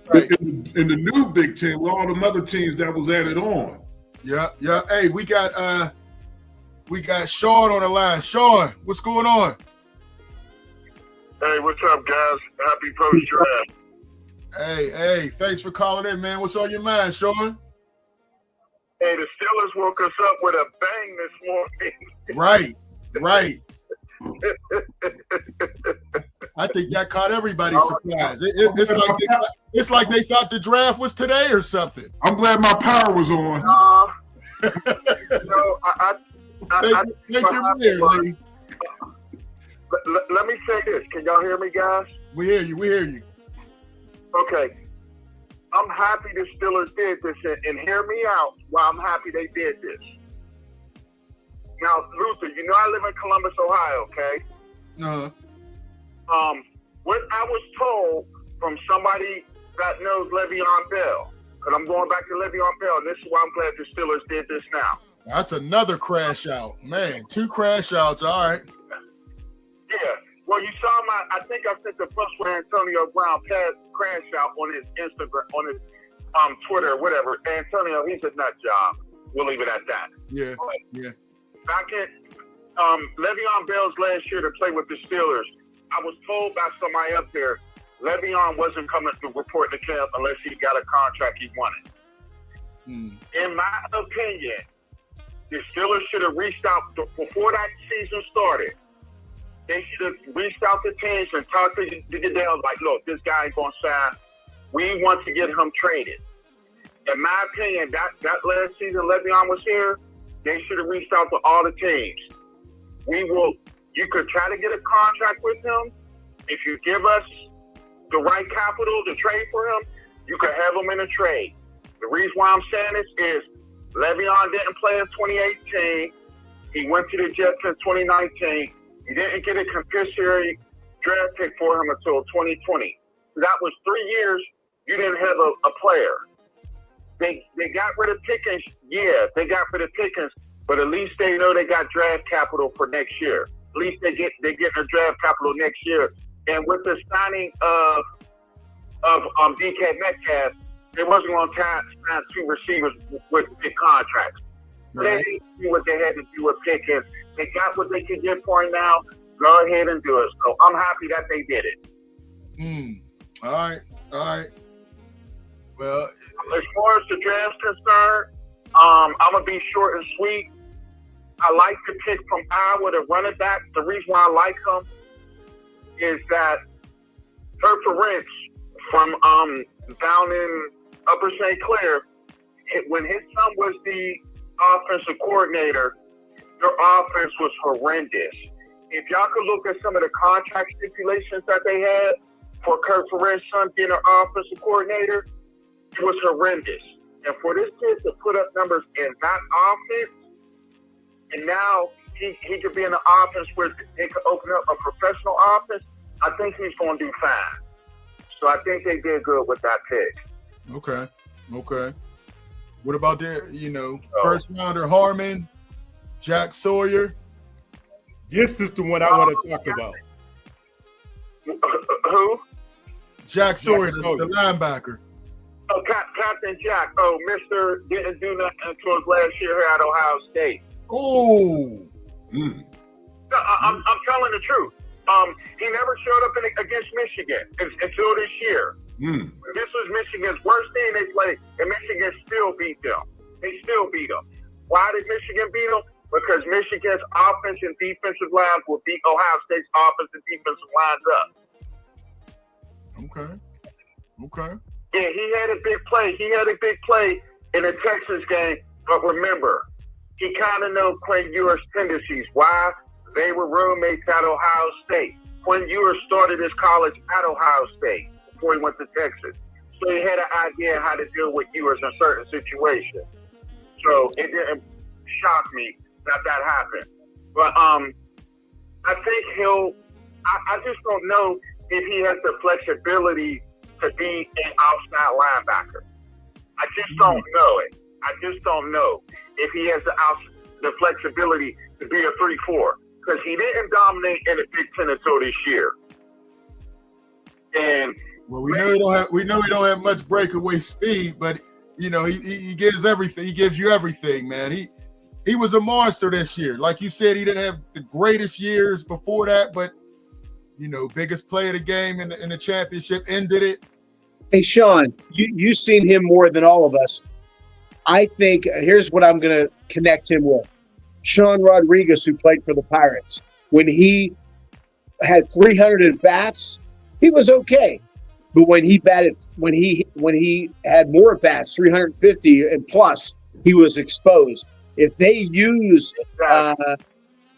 In the new Big Ten, with all them other teams that was added on. Yeah. Hey, we got Sean on the line. Sean, what's going on? Hey, what's up, guys? Happy post-draft. Hey, thanks for calling in, man. What's on your mind, Sean? Hey, the Steelers woke us up with a bang this Right. morning. I think that caught everybody's surprise. It's like they thought the draft was today or something. I'm glad my power was on. Thank you, Lee. Let me say this. Can y'all hear me, guys? We hear you. Okay. I'm happy the Steelers did this, and hear me out while I'm happy they did this. Now, Luther, I live in Columbus, Ohio, okay? What I was told from somebody that knows Le'Veon Bell, because I'm going back to Le'Veon Bell, and this is why I'm glad the Steelers did this now. That's another crash out. Man, 2 crash outs, all right. Yeah. Well, you saw I think I sent the first one, Antonio Brown crash out on his Instagram, on his Twitter, or whatever. Antonio, he's a nut job. We'll leave it at that. Yeah. Back in Le'Veon Bell's last year to play with the Steelers, I was told by somebody up there, Le'Veon wasn't coming to report to camp unless he got a contract he wanted. In my opinion, the Steelers should have reached out before that season started They should have reached out to teams and talked to the Goodell like, look, this guy ain't going to sign. We want to get him traded. In my opinion, that last season Le'Veon was here, they should have reached out to all the teams. You could try to get a contract with him. If you give us the right capital to trade for him, you could have him in a trade. The reason why I'm saying this is Le'Veon didn't play in 2018. He went to the Jets in 2019. You didn't get a compensatory draft pick for him until 2020. That was 3 years you didn't have a player. They got rid of Pickens. Yeah, they got rid of Pickens, but at least they know they got draft capital for next year. At least they get their draft capital next year. And with the signing of DK Metcalf, they wasn't going to sign 2 receivers with big contracts. Right. They didn't do what they had to do with Pickens. They got what they could get for him now. Go ahead and do it. So I'm happy that they did it. All right. Well, as far as the draft's concerned, I'm going to be short and sweet. I like the pick from Iowa to running back. The reason why I like him is that Kirk Ferentz from down in Upper St. Clair, when his son was the offensive coordinator, their offense was horrendous. If y'all could look at some of the contract stipulations that they had for Kirk Ferentz's son being an offensive coordinator, it was horrendous. And for this kid to put up numbers in that offense, and now he could be in an offense where they could open up a professional offense, I think he's going to do fine. So I think they did good with that pick. Okay. What about first rounder Harmon, Jack Sawyer? This is the one I want to talk about. Who? Jack Sawyer, the linebacker. Oh, Captain Jack. Oh, Mr. didn't do nothing until his last year here at Ohio State. Oh. I'm telling the truth. He never showed up against Michigan until this year. This was Michigan's worst team they played, and Michigan still beat them. They still beat them. Why did Michigan beat them? Because Michigan's offense and defensive lines will beat Ohio State's offense and defensive lines up. Okay. Yeah, he had a big play. In the Texas game, but remember, he kind of knows Quinn Ewers' tendencies. Why? They were roommates at Ohio State. Quinn Ewers started his college at Ohio State before he went to Texas. So he had an idea how to deal with Ewers in certain situations. So it didn't shock me that happened. But I think I just don't know if he has the flexibility to be an outside linebacker. I just don't know it. I just don't know if he has the flexibility to be a 3-4. Because he didn't dominate in the Big Ten until this year. And we know he don't have much breakaway speed, but he gives everything. He gives you everything, man. He was a monster this year. Like you said, he didn't have the greatest years before that, but biggest play of the game in the championship, ended it. Hey, Sean, you've seen him more than all of us. I think here's what I'm going to connect him with. Sean Rodriguez, who played for the Pirates, when he had 300 at bats, he was okay. But when he had more at bats, 350 and plus, he was exposed. If they use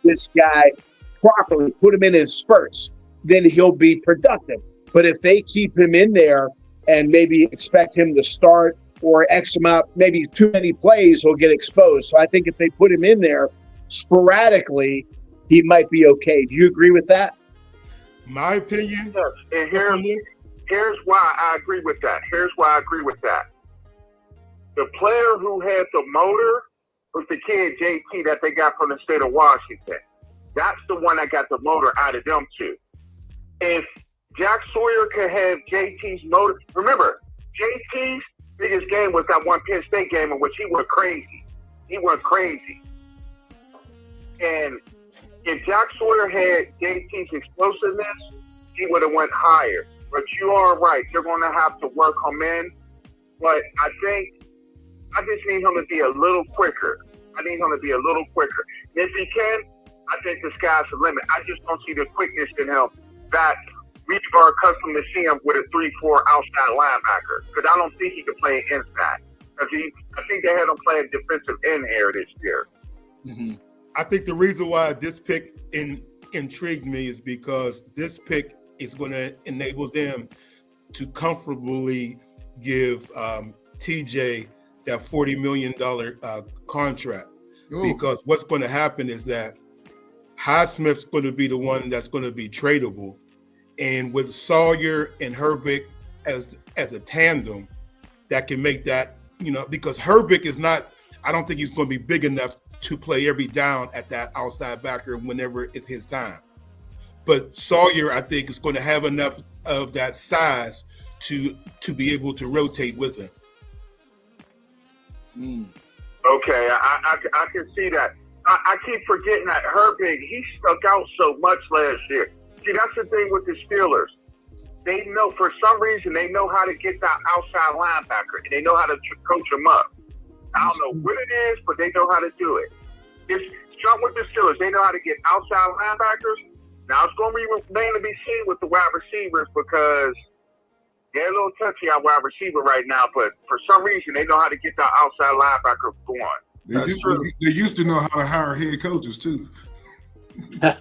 this guy properly, put him in spurts, then he'll be productive. But if they keep him in there and maybe expect him to start or X amount, maybe too many plays, he'll get exposed. So I think if they put him in there sporadically, he might be okay. Do you agree with that? My opinion. Yes. And here's why I agree with that. The player who had the motor was the kid, JT, that they got from the state of Washington. That's the one that got the motor out of them two. If Jack Sawyer could have JT's motor, remember, JT's biggest game was that one Penn State game in which he went crazy. And if Jack Sawyer had JT's explosiveness, he would have went higher. But you are right. They're going to have to work him in. But I think I just need him to be a little quicker. And if he can, I think the sky's the limit. I just don't see the quickness in him that we are accustomed to see him with a 3-4 outside linebacker. Because I don't think he can play inside. I think they had him playing defensive end here this year. Mm-hmm. I think the reason why this pick intrigued me is because this pick is going to enable them to comfortably give TJ that $40 million contract. Ooh. Because what's going to happen is that Highsmith's going to be the one that's going to be tradable. And with Sawyer and Herbig as a tandem, that can make that, because Herbig is not, I don't think he's going to be big enough to play every down at that outside backer whenever it's his time. But Sawyer, I think, is going to have enough of that size to be able to rotate with him. Okay, I can see that. I keep forgetting that Herbig, he stuck out so much last year. See, that's the thing with the Steelers. They know, for some reason, they know how to get that outside linebacker, and they know how to coach him up. I don't know what it is, but they know how to do it. It's something with the Steelers. They know how to get outside linebackers. Now, it's going to remain to be seen with the wide receivers because they're a little touchy on wide receiver right now, but for some reason, they know how to get that outside linebacker going. They used to know how to hire head coaches, too. But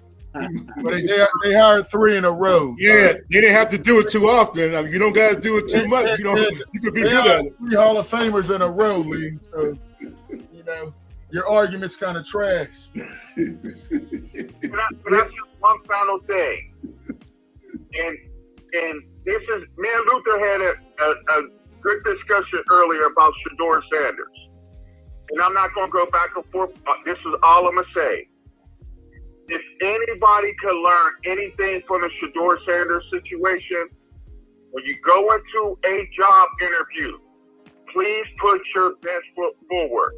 they hired 3 in a row. Yeah, they didn't have to do it too often. I mean, you don't got to do it too much. You could be good at it. 3 Hall of Famers in a row, Lee. So, your argument's kind of trash. But that's just one final thing. And this is, me and Luther had a good discussion earlier about Shadeur Sanders. And I'm not going to go back and forth. This is all I'm going to say. If anybody can learn anything from the Shadeur Sanders situation, when you go into a job interview, please put your best foot forward.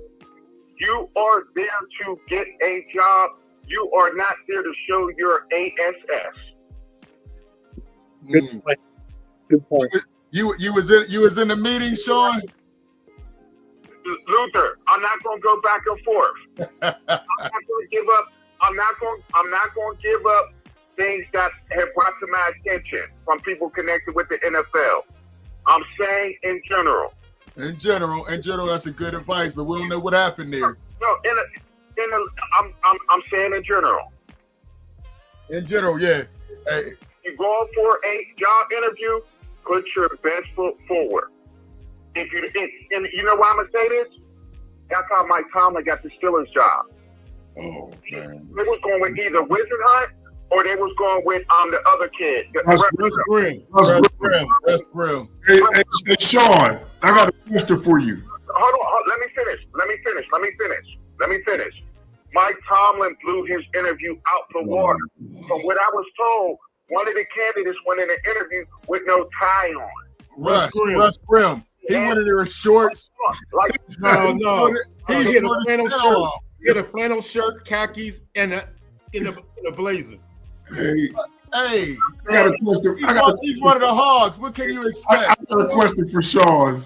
You are there to get a job. You are not there to show your ASS. Good point. Good point. You was in the meeting, Sean? Luther, I'm not going to go back and forth. I'm not going to give up. I'm not going to give up things that have brought to my attention from people connected with the NFL. I'm saying in general. In general, that's a good advice, but we don't know what happened there. No, I'm saying in general. In general, yeah. Hey. You're going for a job interview, put your best foot forward. And you know why I'm gonna say this? That's how Mike Tomlin got the Steelers job. Oh man. They was going with either Wizard Hunt or they was going with the other kid. Russ Grim. Hey, Sean, I got a question for you. Hold on. Let me finish. Mike Tomlin blew his interview out the water. From what I was told, one of the candidates went in an interview with no tie on. Russ Grim. He went in there shorts. No. He had a flannel shirt. He had a flannel shirt, khakis, and a blazer. Hey, I got a question. He's one of the hogs. What can you expect? I got a question for Sean.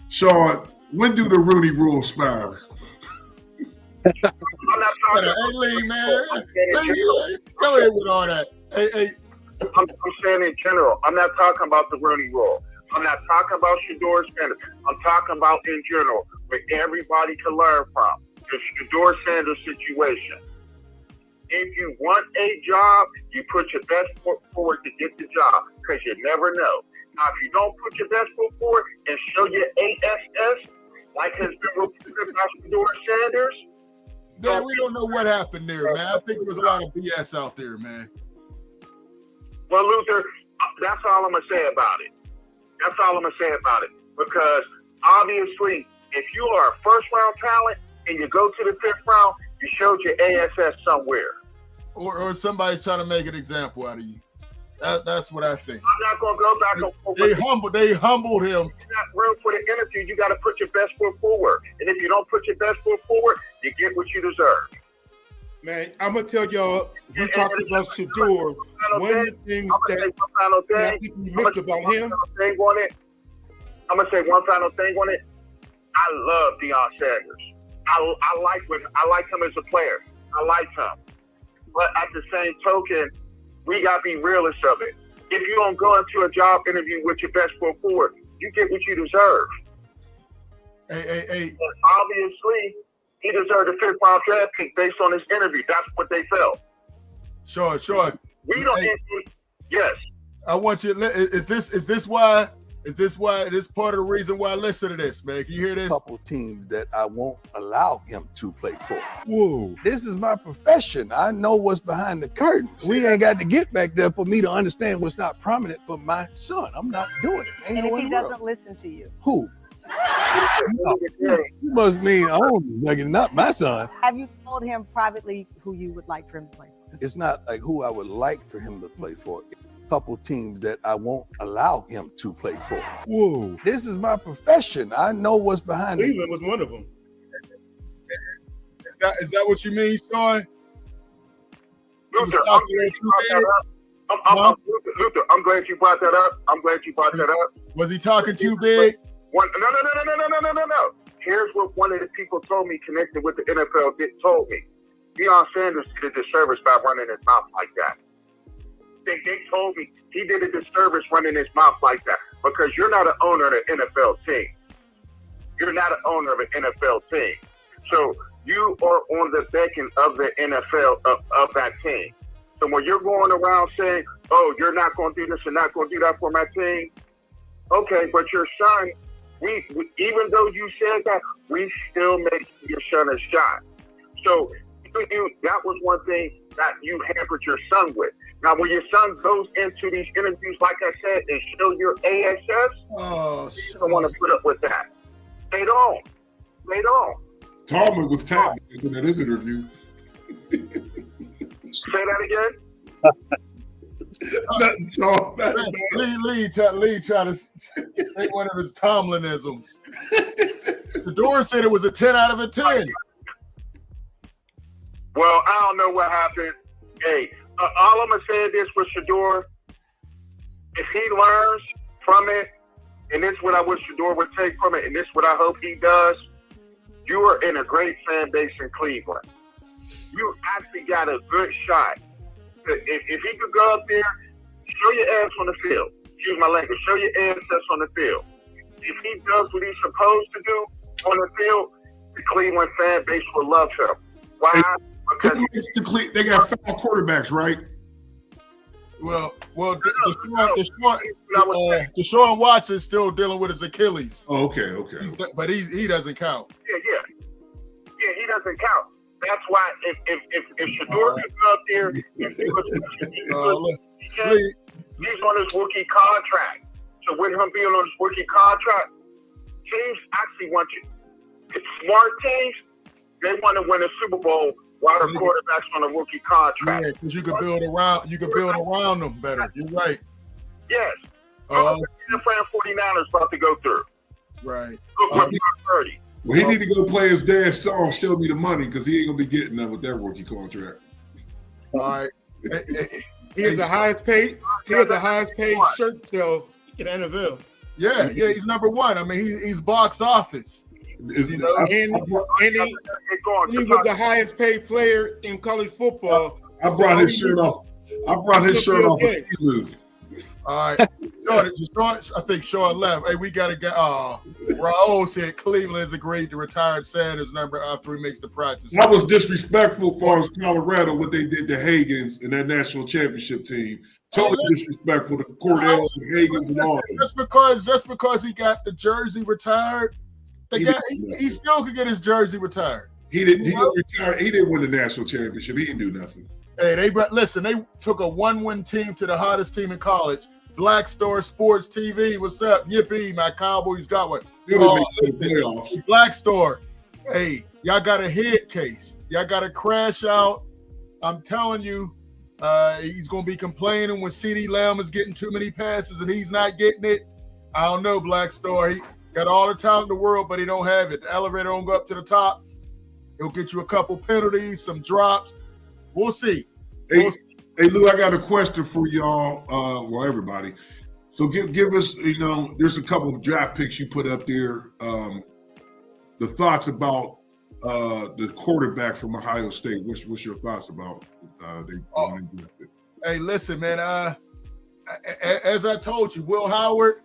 Sean, when do the Rooney Rule expire? I'm not talking Hey, Lee, man. Go ahead with all that. Hey. I'm saying in general. I'm not talking about the Rooney Rule. I'm not talking about Shadeur Sanders. I'm talking about in general, where everybody can learn from. The Shadeur Sanders situation. If you want a job, you put your best foot forward to get the job, because you never know. Now, if you don't put your best foot forward and show your ASS, like has been reported by Shadeur Sanders, Man, we don't know what happened there, man. I think there was a lot of BS out there, man. Well, Luther, that's all I'm going to say about it. Because obviously, if you are a first-round talent and you go to the 5th round, you showed your ASS somewhere. Or somebody's trying to make an example out of you. That's what I think. I'm not going to go back and forth. They humbled him. You're not room for the interview. You got to put your best foot forward. And if you don't put your best foot forward, you get what you deserve. Man, I'm going to tell y'all, we talked about Shadeur. One of the things that I think we missed about him. I'm going to say one final thing on it. I love Deion Sanders. I like him as a player. I like him. But at the same token, we got to be realist of it. If you don't go into a job interview with your best foot forward, you get what you deserve. Hey. And obviously, he deserved a 5th-round draft pick based on his interview. That's what they felt. Sure. We don't. Yes. I want you. Is this why? Is this part of the reason why? Listen to this, man. Can you hear this? Couple teams that I won't allow him to play for. Whoa. This is my profession. I know what's behind the curtain. We ain't got to get back there for me to understand what's not prominent for my son. I'm not doing it. Ain't and no if he world. doesn't listen to you. Who? No, you must mean not my son. Have you told him privately who you would like for him to play for? It's not like who I would like for him to play for. Couple teams that I won't allow him to play for. Whoa. This is my profession. I know what's behind it. Cleveland was one of them. Is that what you mean, Sean? Luther, I'm glad you brought that up. Luther, I'm glad you brought that up. Was he talking too big? No. Here's what one of the people told me connected with the NFL told me. Deion Sanders did a disservice by running his mouth like that. They told me he did a disservice running his mouth like that because you're not an owner of an NFL team. You're not an owner of an NFL team. So you are on the backing of the NFL, of that team. So when you're going around saying, oh, you're not going to do this and not going to do that for my team, okay, but your son, we even though you said that, we still made your son a shot. So that was one thing that you hampered your son with. Now, when your son goes into these interviews, like I said, and show your ASS, you don't want to put up with that. They don't. Tomlin was tapped into his interview. Say that again? Lee tried to say one of his Tomlinisms. Shadeur said it was a 10 out of a 10. Well, I don't know what happened. Hey, all I'm going to say this with Shadeur, if he learns from it, and this is what I wish Shadeur would take from it, and this is what I hope he does, you are in a great fan base in Cleveland. You actually got a good shot. If he could go up there, show your ass on the field. Excuse my language. Show your ass on the field. If he does what he's supposed to do on the field, the Cleveland fan base will love him. Why? Because they got 5 quarterbacks, right? Well, Deshaun Watson's still dealing with his Achilles. Oh, okay. But he doesn't count. Yeah, he doesn't count. That's why if Shadeur could go up there, he's on his rookie contract. So with him being on his rookie contract, teams actually want you. It's smart teams, they want to win a Super Bowl while the quarterback's on a rookie contract. Yeah, because you can build around them better. You're right. Yes. The 49ers about to go through. Right. Look, 30. Well, he need to go play his dad's song, Show Me the Money, because he ain't going to be getting that with that rookie contract. All right. He has the highest paid shirt sale in the NFL. Yeah, he's number one. I mean, he's box office. And he was the highest paid player in college football. I brought his shirt off. Of T-Lou. All right. I think Sean left. Hey, we got to get. Raul said Cleveland has agreed to retire Sanders' number after he makes the practice. That was disrespectful for Colorado, what they did to Hagens and that national championship team. Totally disrespectful to Cordell and Hagens and all. Just because he got the jersey retired, he still could get his jersey retired. He didn't retire. He didn't win the national championship. He didn't do nothing. Hey, they took a 1-win team to the hottest team in college. Black Star Sports TV, what's up? Yippee, my Cowboys got one. Black Star, hey, y'all got a head case. Y'all got to crash out. I'm telling you, he's going to be complaining when CeeDee Lamb is getting too many passes and he's not getting it. I don't know, Black Star. He got all the talent in the world, but he don't have it. The elevator don't go up to the top. He'll get you a couple penalties, some drops. We'll see. Hey, Lou, I got a question for y'all, everybody. So give us, there's a couple of draft picks you put up there. The thoughts about the quarterback from Ohio State. What's your thoughts about Hey, listen, man. As I told you, Will Howard,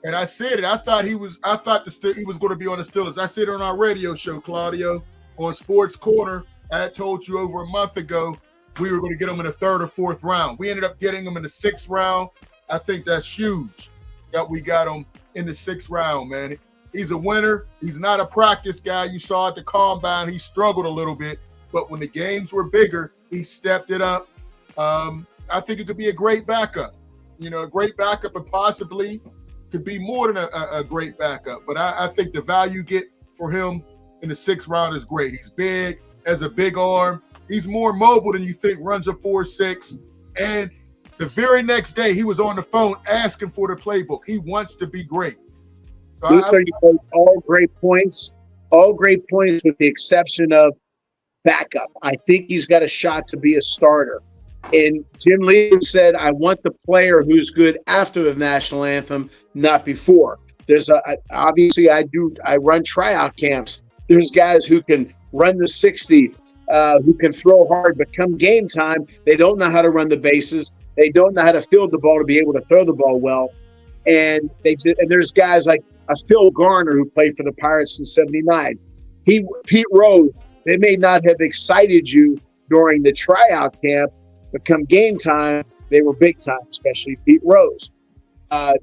and I said it. I thought he was going to be on the Steelers. I said it on our radio show, Claudio, on Sports Corner. I had told you over a month ago we were going to get him in the 3rd or 4th round. We ended up getting him in the 6th round. I think that's huge that we got him in the 6th round, man. He's a winner. He's not a practice guy. You saw at the combine, he struggled a little bit, but when the games were bigger, he stepped it up. I think it could be a great backup. A great backup, and possibly could be more than a great backup. But I think the value you get for him in the 6th round is great. He's big, has a big arm. He's more mobile than you think, runs a 4.6. And the very next day, he was on the phone asking for the playbook. He wants to be great. So Luther, all great points. All great points with the exception of backup. I think he's got a shot to be a starter. And Jim Lee said, I want the player who's good after the national anthem, not before. Obviously I run tryout camps. There's guys who can run the 60, who can throw hard, but come game time, they don't know how to run the bases. They don't know how to field the ball to be able to throw the ball well. And there's guys like Phil Garner who played for the Pirates in '79. Pete Rose, they may not have excited you during the tryout camp, but come game time, they were big time, especially Pete Rose.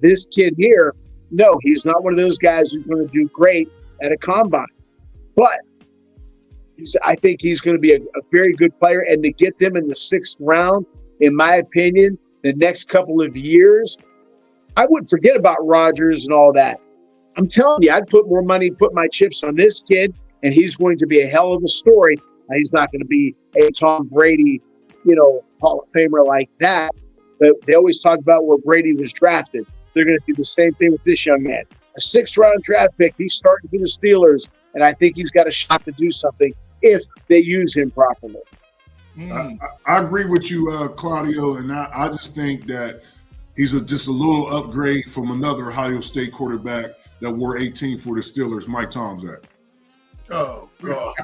This kid here, no, he's not one of those guys who's going to do great at a combine. But I think he's going to be a very good player. And to get them in the 6th round, in my opinion, the next couple of years, I would forget about Rodgers and all that. I'm telling you, I'd put more money, put my chips on this kid, and he's going to be a hell of a story. Now, he's not going to be a Tom Brady, Hall of Famer like that. But they always talk about where Brady was drafted. They're going to do the same thing with this young man. A 6th round draft pick. He's starting for the Steelers, and I think he's got a shot to do something if they use him properly. I agree with you, Claudio, and I just think that he's just a little upgrade from another Ohio State quarterback that wore 18 for the Steelers, Mike Tomczak. Oh, God.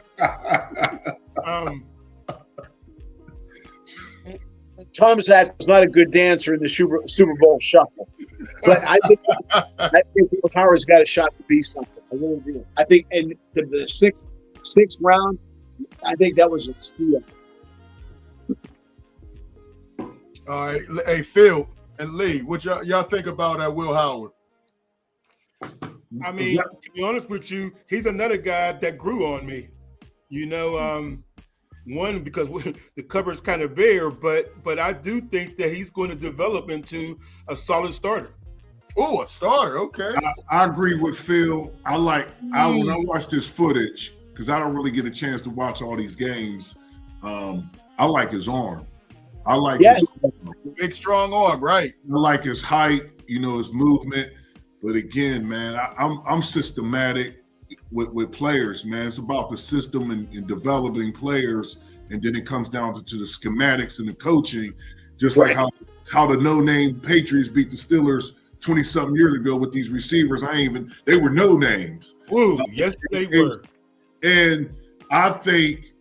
Tomczak was not a good dancer in the Super Bowl shuffle, but I think Will Howard's got a shot to be something. I really do. I think, and to the sixth round, I think that was a steal. All right, hey, Phil and Lee, what y'all think about Will Howard? I mean, to be honest with you, he's another guy that grew on me. One, because the cover is kind of bare, but I do think that he's going to develop into a solid starter. Oh, a starter, okay. I agree with Phil. When I watch this footage, because I don't really get a chance to watch all these games, I like his arm. I like his big, strong arm, right? I like his height, his movement. But again, man, I'm systematic with players, man. It's about the system and developing players, and then it comes down to the schematics and the coaching. Just like how the no-name Patriots beat the Steelers 20-something years ago with these receivers. They were no names. Ooh, yes, they were. And I think,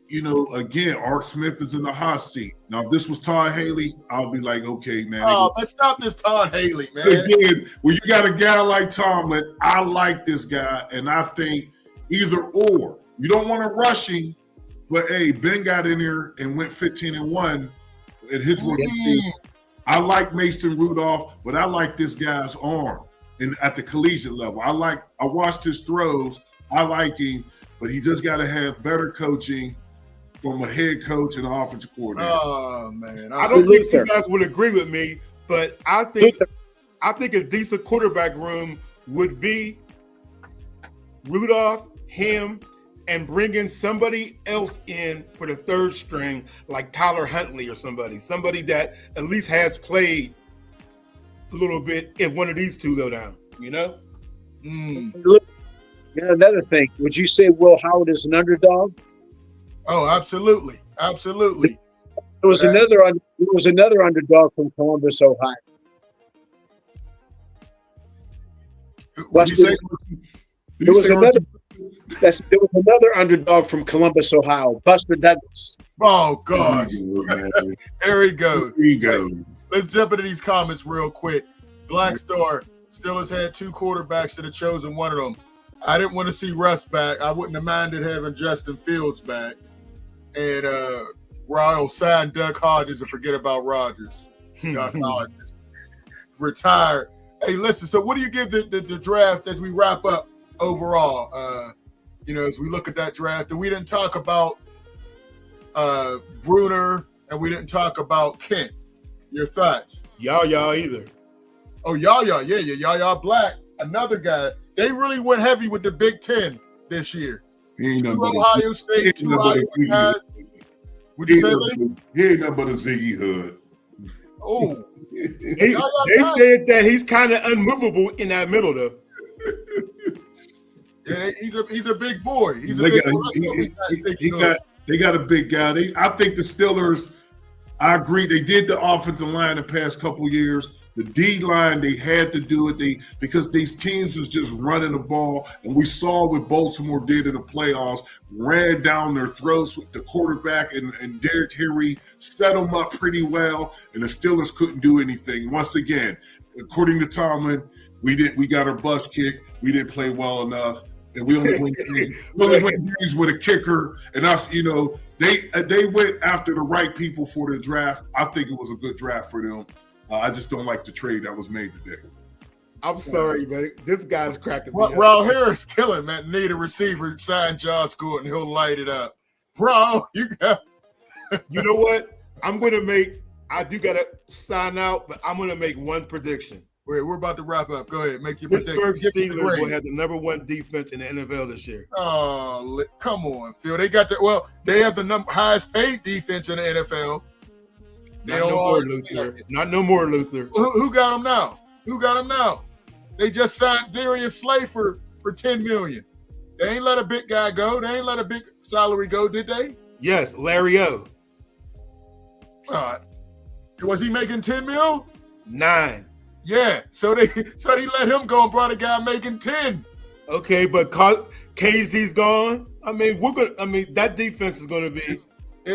again, Art Smith is in the hot seat. Now, if this was Todd Haley, I'll be like, okay, man. Oh, let's stop this Todd Haley, man. Again, when you got a guy like Tomlin, I like this guy, and I think either or. You don't want to rush him, but, hey, Ben got in there and went 15-1 at his rookie season. I like Mason Rudolph, but I like this guy's arm and at the collegiate level. I watched his throws. I like him, but he just got to have better coaching from a head coach and an offensive coordinator. Oh, man. I don't think you guys would agree with me, but I think a decent quarterback room would be Rudolph, him, and bring in somebody else in for the 3rd string, like Tyler Huntley or somebody that at least has played a little bit if one of these two go down, Another thing, would you say Will Howard is an underdog? Oh, absolutely. Absolutely. There was another underdog from Columbus, Ohio. What you say? There was another. There was another underdog from Columbus, Ohio, Buster Douglas. Oh gosh. There he goes. There you go. Let's jump into these comments real quick. Black Star, Steelers had 2 quarterbacks that have chosen one of them. I didn't want to see Russ back. I wouldn't have minded having Justin Fields back. And Ryle signed Doug Hodges and forget about Rodgers. Doug Hodges retired. Hey, listen, so what do you give the draft as we wrap up overall? As we look at that draft, and we didn't talk about Bruner and we didn't talk about Kent. Your thoughts? Y'all either. Oh, Yaya Black, another guy. They really went heavy with the Big Ten this year. He ain't 2 nothing Ohio State, 2 Iowa guys. Would you say that? He ain't nothing but a Ziggy Hood. Oh. They said that he's kind of unmovable in that middle, though. Yeah, he's a big boy. They got a big guy. I think the Steelers, I agree, they did the offensive line the past couple years. The D line, they had to do it because these teams was just running the ball, and we saw what Baltimore did in the playoffs, ran down their throats with the quarterback and Derrick Henry set them up pretty well, and the Steelers couldn't do anything. Once again, according to Tomlin, we got our butts kicked. We didn't play well enough, and we only win games with a kicker. And us, they went after the right people for the draft. I think it was a good draft for them. I just don't like the trade that was made today. I'm sorry, but this guy's cracking me up. Raul Harris killing, man. Need a receiver, sign Josh Gordon, he'll light it up. Bro, you know what? I do got to sign out, but I'm going to make one prediction. We're about to wrap up. Go ahead, make your Pittsburgh prediction. Steelers will have the #1 defense in the NFL this year. Oh, come on, Phil. They have the highest paid defense in the NFL. Not no more, Luther. Who got him now? They just signed Darius Slay for $10 million. They ain't let a big guy go. They ain't let a big salary go, did they? Yes, Larry O. Was he making $10 million? 9. Yeah. So they let him go and brought a guy making 10. Okay, but KZ's gone. That defense is gonna be.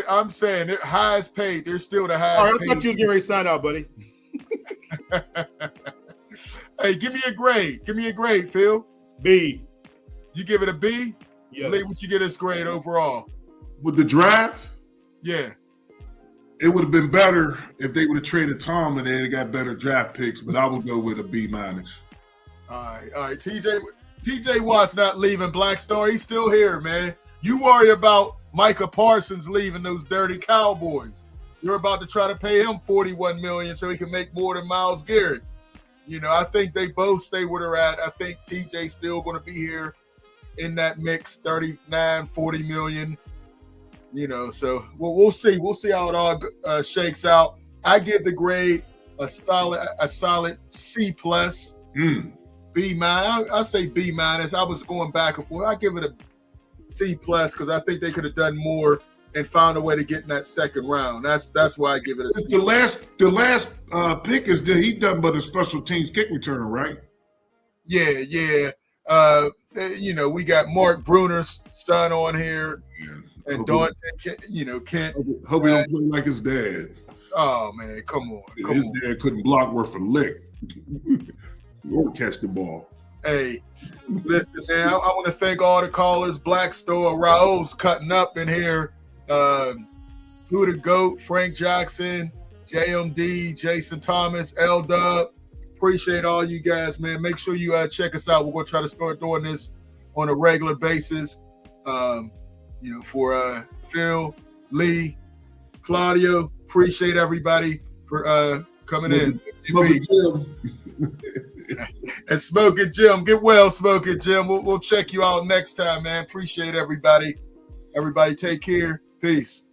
I'm saying they're highest paid. They're still the highest. All right, paid. I thought you was getting ready to sign out, buddy. Hey, give me a grade, Phil. B. You give it a B? Yes. Lee, what you get this grade overall? With the draft? Yeah. It would have been better if they would have traded Tom and they got better draft picks, but I would go with a B-. All right. TJ Watt's not leaving Black Star. He's still here, man. You worry about Micah Parsons leaving those dirty Cowboys. You're about to try to pay him $41 million so he can make more than Myles Garrett. I think they both stay where they're at. I think TJ's still going to be here in that mix, 39, 40 million. So we'll see. We'll see how it all shakes out. I give the grade a solid C+. B-. I say B-. I was going back and forth. I give it a C+ because I think they could have done more and found a way to get in that second round. That's why I give it a C. The last pick is that he done but a special teams kick returner, right? Yeah. We got Mark Bruner's son on here, and Daunte, Kent. Hope he don't play like his dad. Oh man, come on. His dad couldn't block worth a lick or catch the ball. Hey, listen, man, I want to thank all the callers. Black Store, Raul's cutting up in here. Who the GOAT, Frank Jackson, JMD, Jason Thomas, L-Dub. Appreciate all you guys, man. Make sure you check us out. We're going to try to start doing this on a regular basis. For Phil, Lee, Claudio, appreciate everybody for coming in. And Smoking Jim. Get well, Smoking Jim. We'll check you out next time, man. Appreciate everybody. Everybody take care. Peace.